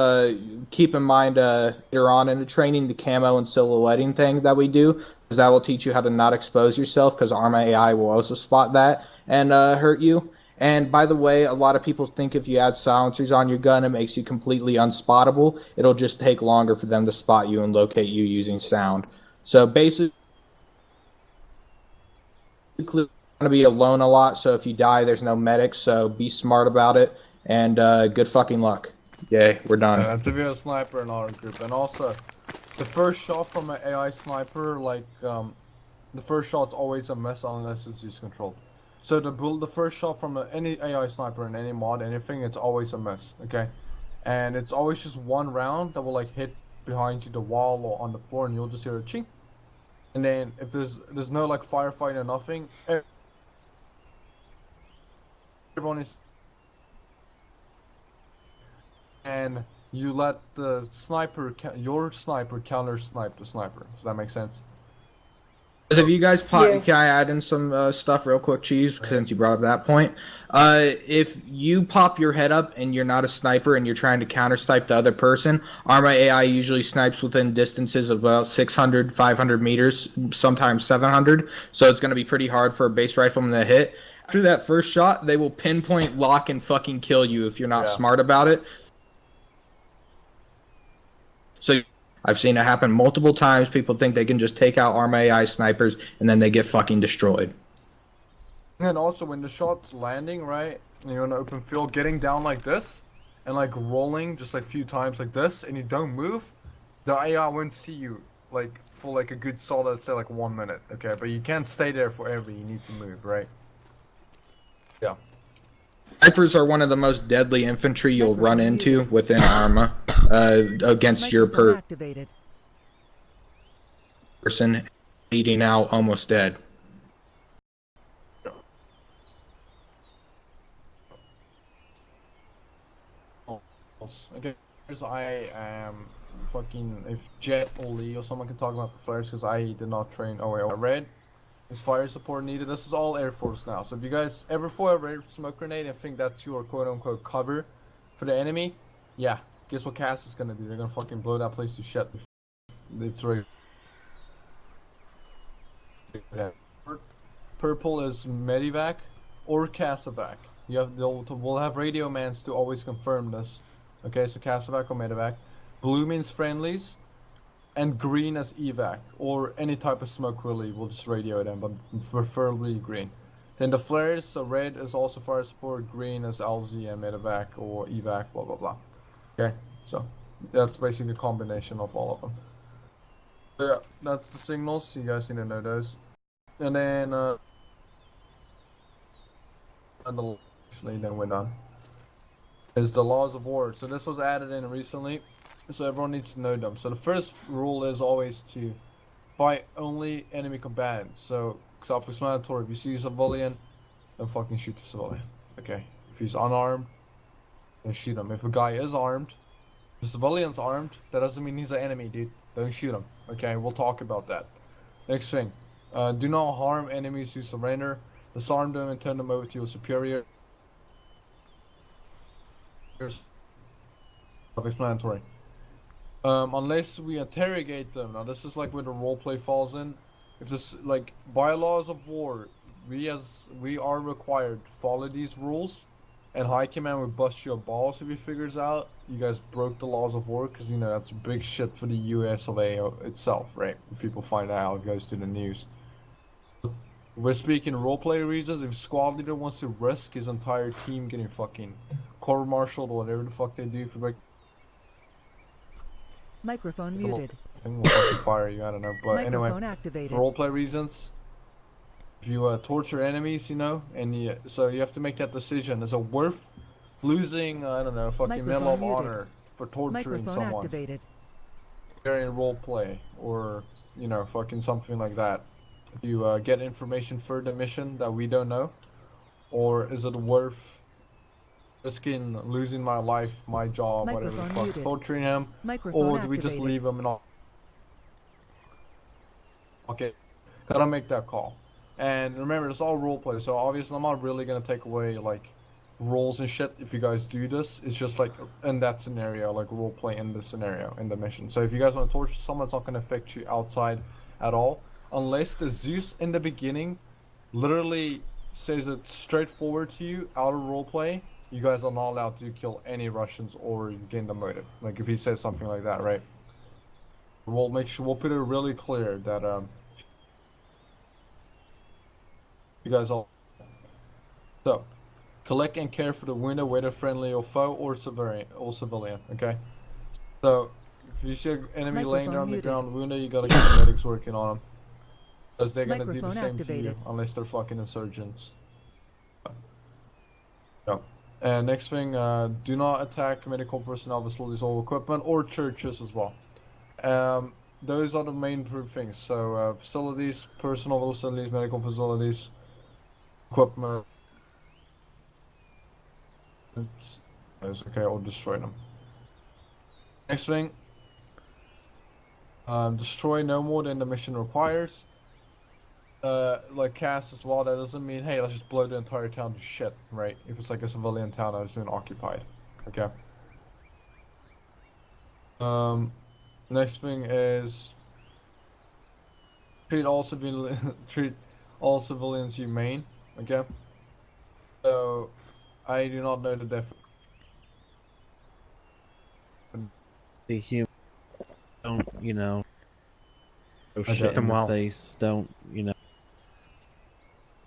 keep in mind later on in the training, the camo and silhouetting thing that we do, because that will teach you how to not expose yourself, because Arma AI will also spot that and hurt you. And by the way, a lot of people think if you add silencers on your gun, it makes you completely unspottable. It'll just take longer for them to spot you and locate you using sound. So basically, you're going to be alone a lot, so if you die, there's no medics, so be smart about it, and good fucking luck. Yay, we're done. To be a sniper in our group. And also, the first shot from an AI sniper, the first shot's always a miss unless it's use controlled. So the first shot from any AI sniper in any mod, anything, it's always a miss, okay? And it's always just one round that will hit behind you, the wall or on the floor, and you'll just hear a chink. And then if there's no firefight or nothing, everyone is, and you let the sniper, your sniper, counter snipe the sniper. Does that make sense? If you guys can I add in some stuff real quick, Cheese, since you brought up that point? If you pop your head up and you're not a sniper and you're trying to counter snipe the other person, Arma AI usually snipes within distances of about 600, 500 meters, sometimes 700, so it's going to be pretty hard for a base rifleman to hit. After that first shot, they will pinpoint, lock, and fucking kill you if you're not smart about it. So I've seen it happen multiple times. People think they can just take out Arma AI snipers, and then they get fucking destroyed. And also, when the shot's landing, right, and you're in an open field, getting down like this, and rolling just a few times like this, and you don't move, the AI won't see you, for a good solid, say 1 minute, okay? But you can't stay there forever, you need to move, right? Yeah. Snipers are one of the most deadly infantry you'll run into within Arma against your person bleeding out, almost dead. Okay, because I am fucking, if Jet or Lee or someone can talk about the flares, because I did not train. Oh wait, red is fire support needed. This is all Air Force now. So if you guys ever fire a red smoke grenade and think that's your quote unquote cover for the enemy, yeah, guess what Cass is gonna do? They're gonna fucking blow that place to shit. It's right. Purple is Medivac or Cassavac. We'll have radio mans to always confirm this. Okay, so Cassavac or Medivac. Blue means friendlies, and green as evac or any type of smoke relief. We'll just radio them, but preferably green. Then the flares, so red is also fire support, green is LZ and Medivac or evac, blah blah blah. Okay, so that's basically a combination of all of them. So yeah, that's the signals. You guys need to know those. And then actually then we're done. Is the laws of war. So this was added in recently, so everyone needs to know them. So the first rule is always to fight only enemy combatants. So self-explanatory. If you see a civilian, then fucking shoot the civilian. Okay. If he's unarmed, then shoot him. If a guy is armed, the civilian's armed, that doesn't mean he's an enemy, dude. Don't shoot him. Okay, we'll talk about that. Next thing. Do not harm enemies who surrender. Disarm them and turn them over to your superior. Self-explanatory. Unless we interrogate them. Now this is like where the roleplay falls in. If this, like, bylaws of war, we are required to follow these rules, and High Command would bust your balls if he figures out you guys broke the laws of war, because you know that's big shit for the US of A itself, right? If people find out, it goes to the news. We're speaking roleplay reasons. If squad leader wants to risk his entire team getting fucking court-martialed or whatever the fuck they do for break. Microphone muted. We'll fucking fire you, I don't know. But Microphone anyway, activated. for roleplay reasons, if you torture enemies, you know, and so you have to make that decision. Is it worth losing, I don't know, fucking Medal of Honor for torturing Microphone someone? Activated. During roleplay, or, you know, fucking something like that. Do you get information for the mission that we don't know? Or is it worth risking losing my life, my job, whatever the fuck, torturing him? Or do we just leave him and all? Okay, gotta make that call. And remember, it's all roleplay, so obviously I'm not really gonna take away, like, roles and shit if you guys do this. It's just like in that scenario, like roleplay in the scenario, in the mission. So if you guys want to torture someone, it's not gonna affect you outside at all. Unless the Zeus in the beginning literally says it straightforward to you out of roleplay, you guys are not allowed to kill any Russians or gain the motive. Like if he says something like that, right? We'll make sure, we'll put it really clear that you guys all. So, collect and care for the wounded, whether friendly or foe or civilian. Okay. So, if you see an enemy laying there on the ground wounded, you gotta get the medics working on them. Because they're gonna do the same to you, unless they're fucking insurgents. Yeah. And next thing, do not attack medical personnel, facilities, or equipment, or churches as well. Those are the main things. So, facilities, personal facilities, medical facilities, equipment. It's okay, I'll destroy them. Next thing, destroy no more than the mission requires. Like cast as well, that doesn't mean, hey, let's just blow the entire town to shit, right? If it's like a civilian town that's been occupied. Okay. Next thing is treat all civilians humane. Okay. So I do not know the definition. The human, don't, you know, Okay. shit them in the face, don't, you know.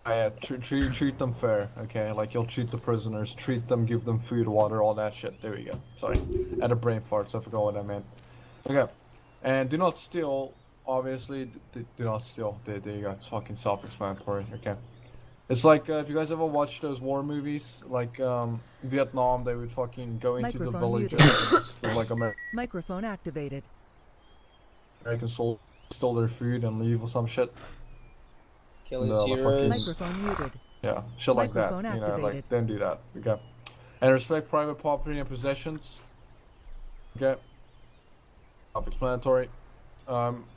Yeah, treat them fair, okay? Like you'll treat the prisoners, treat them, give them food, water, all that shit. There we go. Sorry, I had a brain fart, so I forgot what I meant. Okay, and do not steal. Obviously, do not steal. There you go. It's fucking self-explanatory. Okay, it's like if you guys ever watched those war movies, like Vietnam, they would fucking go into the villages, like Microphone activated. American soldiers stole their food and leave or some shit. Kill his heroes. Microphone muted. Yeah, shit like that. Microphone You know, activated. like don't do that. Okay. And respect private property and possessions. Okay. Self-explanatory.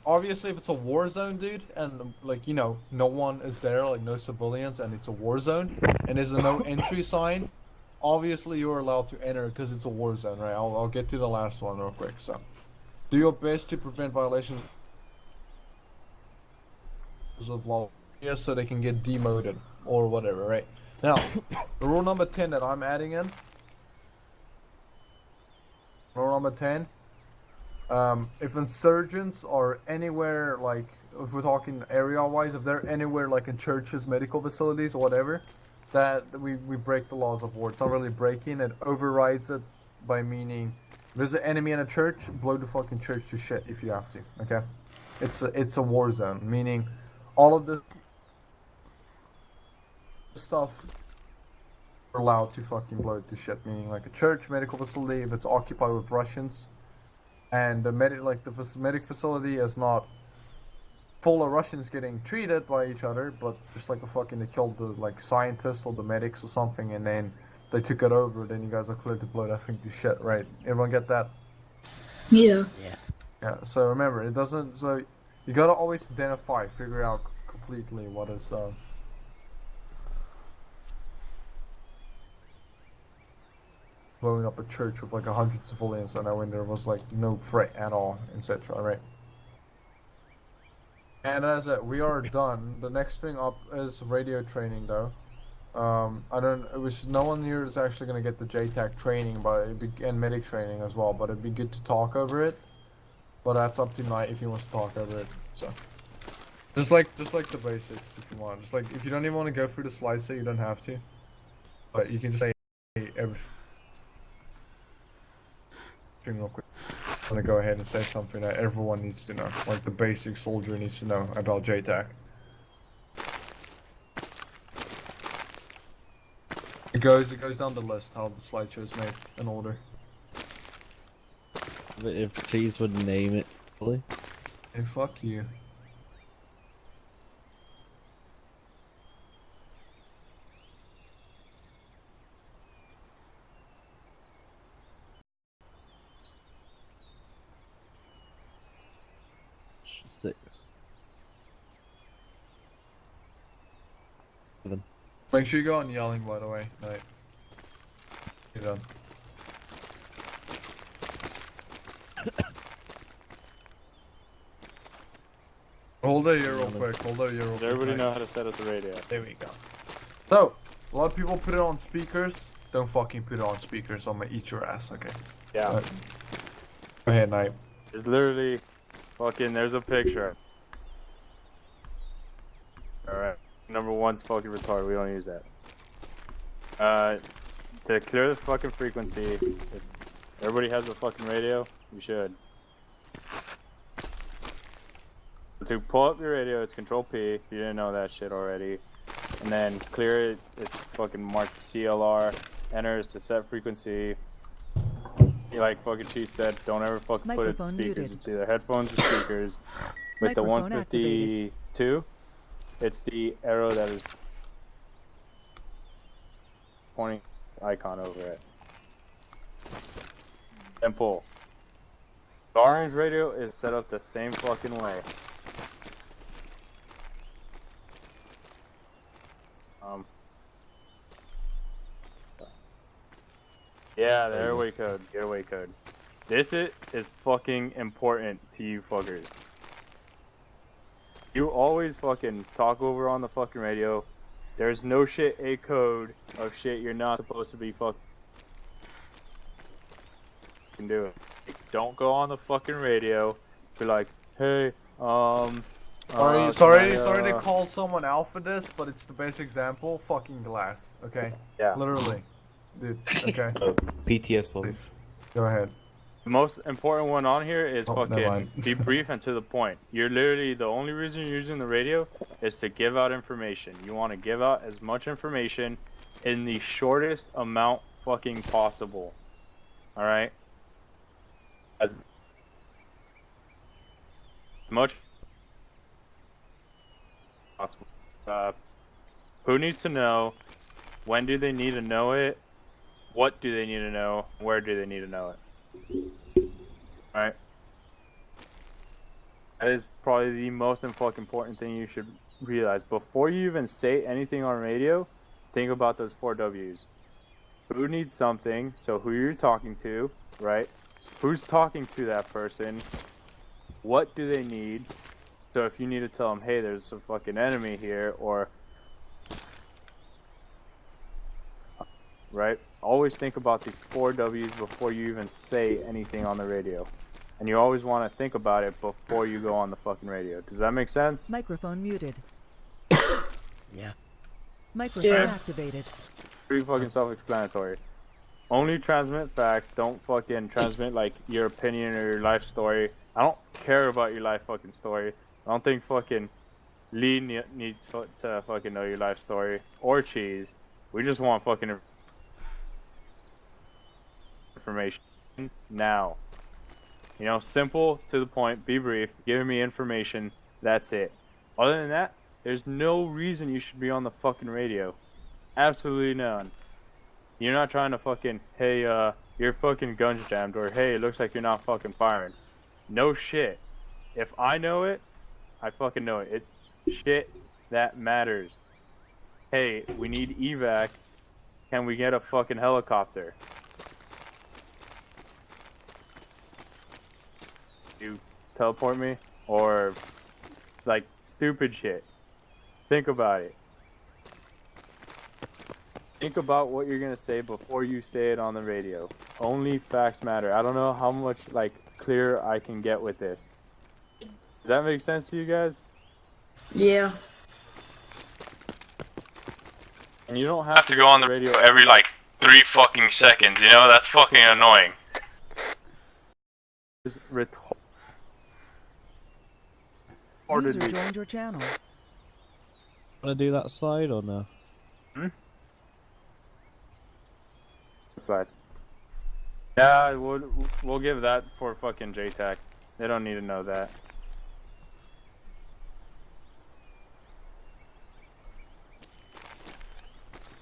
Obviously, if it's a war zone, dude, and like you know, no one is there, like no civilians, and it's a war zone, and there's a no entry sign, obviously you're allowed to enter because it's a war zone, right? I'll get to the last one real quick. So, do your best to prevent violations of law, yes, so they can get demoted or whatever, right? Now, the rule number 10 that I'm adding in. Rule number 10. If insurgents are anywhere, like, if we're talking area-wise, if they're anywhere, like in churches, medical facilities, or whatever, that we break the laws of war. It's not really breaking, it overrides it by meaning, if there's an enemy in a church, blow the fucking church to shit if you have to, okay? It's a war zone, meaning all of the stuff are allowed to fucking blow it to shit, meaning like a church, medical facility, if it's occupied with Russians, and the medic facility is not full of Russians getting treated by each other, but just like a fucking they killed the like scientists or the medics or something, and then they took it over. Then you guys are cleared to blow that thing to shit, right? Everyone get that? Yeah. Yeah. So remember, it doesn't. So you gotta always identify, figure out completely what is. Blowing up a church with like 100 civilians, and when there was like no threat at all, etc. Right? And as it, we are done. The next thing up is radio training, though. I don't. It was no one here is actually gonna get the JTAC training, but and medic training as well. But it'd be good to talk over it. But that's up to Knight if he wants to talk over it. So, just like the basics, if you want. Just like if you don't even want to go through the slides, so you don't have to. But you can just say everything real quick. I'm gonna go ahead and say something that everyone needs to know, like the basic soldier needs to know about JTAC. It goes down the list how the slideshow is made in order. But if Cheese would name it, really? Hey, fuck you. Six. 7. Make sure you go on yelling, by the way. Right. You're done. Hold it here real quick. Hold it here real quick. Does everybody know how to set up the radio? There we go. So, a lot of people put it on speakers. Don't fucking put it on speakers. I'm gonna eat your ass, okay? Yeah. Go ahead, Knight. It's literally fucking, there's a picture. Alright. Number one's fucking retarded. We don't use that. To clear the fucking frequency, if everybody has a fucking radio, you should. To pull up your radio, it's Control P, if you didn't know that shit already. And then clear it, it's fucking marked CLR, enters to set frequency. Like fucking Chief said, don't ever fucking put it to Microphone speakers. muted. It's either headphones or speakers. With the Microphone 152, it's the arrow that is pointing icon over it. And pull. The orange radio is set up the same fucking way. Yeah, the airway code, getaway code. This is fucking important to you fuckers. You always fucking talk over on the fucking radio. There's no shit a code of shit you're not supposed to be fucking doing. Like, don't go on the fucking radio. Be like, hey, Sorry to call someone out for this, but it's the best example. Fucking glass, okay? Yeah. Literally. Dude, okay. PTS life. Go ahead. The most important one on here is Oh, never fucking mind. be brief and to the point. You're literally, the only reason you're using the radio is to give out information. You want to give out as much information in the shortest amount fucking possible. Alright? As much possible. Who needs to know? When do they need to know it? What do they need to know? Where do they need to know it? Right? That is probably the most fucking important thing you should realize. Before you even say anything on radio, think about those 4 W's. Who needs something, so who you're talking to, right? Who's talking to that person? What do they need? So if you need to tell them, hey, there's a fucking enemy here, or... Right? Always think about the 4 W's before you even say anything on the radio. And you always want to think about it before you go on the fucking radio. Does that make sense? Microphone muted. Yeah. Microphone activated. Pretty fucking self-explanatory. Only transmit facts. Don't fucking transmit like your opinion or your life story. I don't care about your life fucking story. I don't think fucking Lee needs to fucking know your life story or Cheese. We just want fucking information now. You know, simple, to the point, be brief, give me information, that's it. Other than that, there's no reason you should be on the fucking radio. Absolutely none. You're not trying to fucking, hey, your fucking gun's jammed, or hey, it looks like you're not fucking firing. No shit. If I know it, I fucking know it. It's shit that matters. Hey, we need evac. Can we get a fucking helicopter? You teleport me? Or, like, stupid shit. Think about it. Think about what you're gonna say before you say it on the radio. Only facts matter. I don't know how much, like, clearer I can get with this. Does that make sense to you guys? Yeah. And you don't have to go on the radio every, like, 3 fucking seconds, you know? That's fucking annoying. User joined your channel. Wanna do that slide or no? Slide. Yeah, we'll give that for fucking JTAC. They don't need to know that.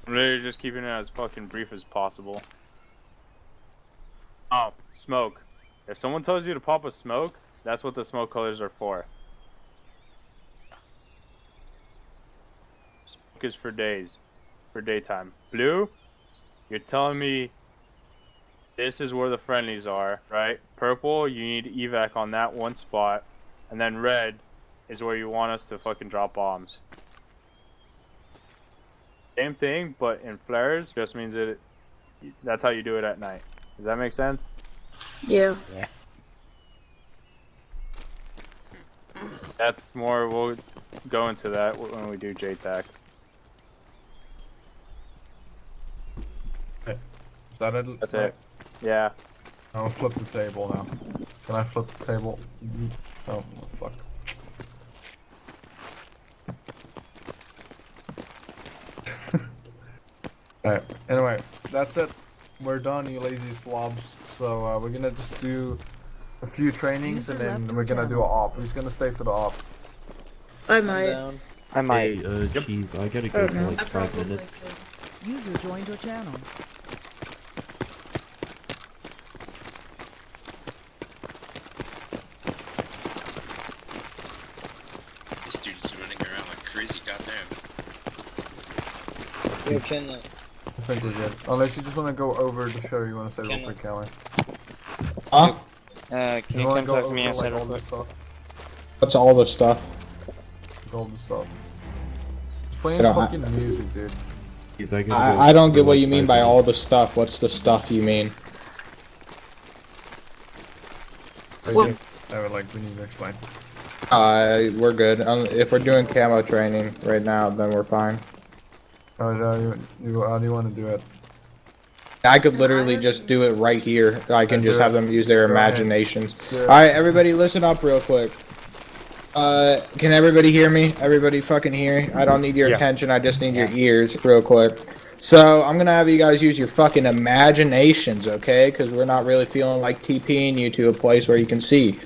I'm literally just keeping it as fucking brief as possible. Oh, smoke. If someone tells you to pop a smoke, that's what the smoke colors are for. Smoke is for days. For daytime. Blue, you're telling me this is where the friendlies are, right? Purple, you need evac on that one spot. And then red is where you want us to fucking drop bombs. Same thing, but in flares, just means that that's how you do it at night. Does that make sense? Yeah. Yeah. That's more, we'll go into that when we do JTAC. Is that it? That's it. Yeah. I'll flip the table now. Can I flip the table? Oh, fuck. Alright, anyway, that's it. We're done, you lazy slobs. So, we're gonna just do a few trainings and then we're gonna do an op. Who's gonna stay for the op? I might. I might. Hey, jeez, I gotta go for like 5 minutes. User joined your channel. This dude's running around like crazy, goddamn. I think we're good. Unless you just wanna go over the show you wanna say real quick, Callie. Huh? Can you wanna come go talk to me over, outside like, real all quick? this stuff? What's all this stuff? Golden stuff. Just playing You know, fucking music, dude. Jeez, I gotta go I don't for, get what like, you mean 5 by all minutes. the stuff. What's the stuff you mean? Well, I would like, we need to explain. We're good. If we're doing camo training right now, then we're fine. How do you want to do it? I could literally just do it right here. I can just have them use their Go ahead. imaginations. Yeah. Alright, everybody listen up real quick. Can everybody hear me? Everybody fucking hear? I don't need your attention, I just need your ears real quick. So, I'm gonna have you guys use your fucking imaginations, okay? Because we're not really feeling like TPing you to a place where you can see.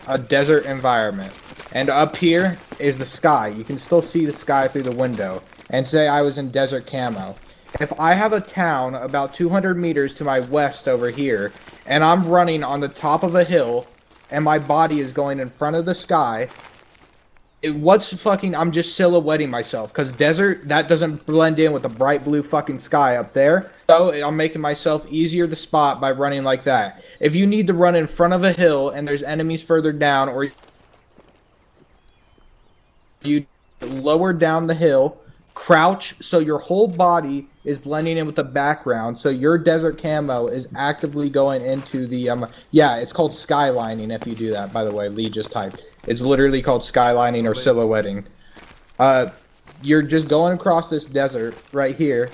A desert environment. And up here is the sky. You can still see the sky through the window. And say I was in desert camo. if I have a town about 200 meters to my west over here, and I'm running on the top of a hill, and my body is going in front of the sky, I'm just silhouetting myself, because desert, that doesn't blend in with the bright blue fucking sky up there, so I'm making myself easier to spot by running like that. If you need to run in front of a hill, and there's enemies further down, or you lower down the hill, crouch so your whole body is blending in with the background, so your desert camo is actively going into the yeah, it's called skylining if you do that, by the way. Lee just typed. It's literally called skylining or silhouetting. You're just going across this desert right here,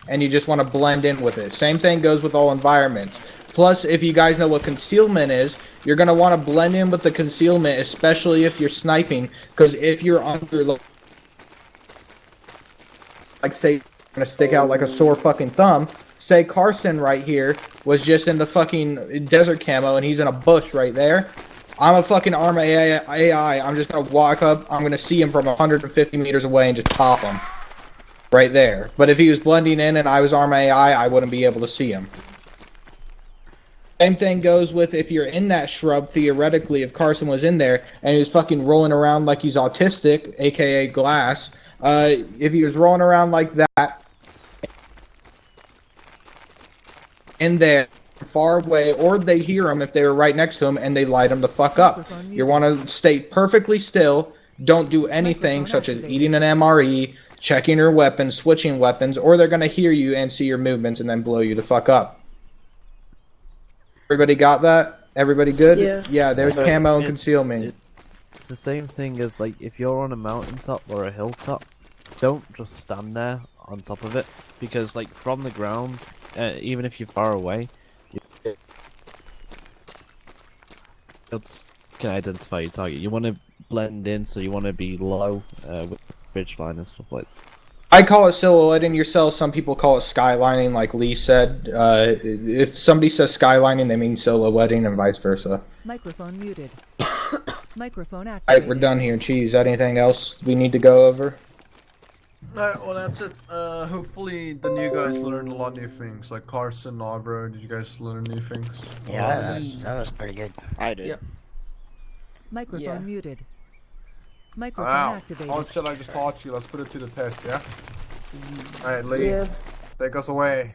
and you just want to blend in with it. Same thing goes with all environments. Plus, if you guys know what concealment is, you're going to want to blend in with the concealment, especially if you're sniping, because if you're under, like, say, gonna stick out like a sore fucking thumb. Say Carson right here was just in the fucking desert camo and he's in a bush right there. I'm a fucking Arma AI. I'm just gonna walk up. I'm gonna see him from 150 meters away and just pop him right there. But if he was blending in and I was Arma AI, I wouldn't be able to see him. Same thing goes with if you're in that shrub, theoretically, if Carson was in there and he was fucking rolling around like he's autistic, aka glass, if he was rolling around like that, in there, far away, or they hear him if they were right next to him and they light him the fuck up. You want to stay perfectly still, don't do anything such as eating an MRE, checking your weapons, switching weapons, or they're going to hear you and see your movements and then blow you the fuck up. Everybody got that? Everybody good? Yeah. Yeah, there's camo and concealment. It's the same thing as, like, if you're on a mountaintop or a hilltop, don't just stand there on top of it, because, like, from the ground, even if you're far away, you can identify your target. You want to blend in, so you want to be low with ridgeline and stuff like that. I call it silhouetting yourself. Some people call it skylining, like Lee said. If somebody says skylining, they mean silhouetting, and vice versa. Microphone muted. Microphone activated. Alright, we're done here. Cheese, anything else we need to go over? Alright, well that's it. Hopefully the new guys learned a lot of new things. Like Carson, Arbro, did you guys learn new things? Yeah, that was pretty good. I did. Yep. Microphone muted. Microphone Wow. activated. Oh shit, I just taught you. Let's put it to the test, yeah? Alright, Lee. Yeah. Take us away.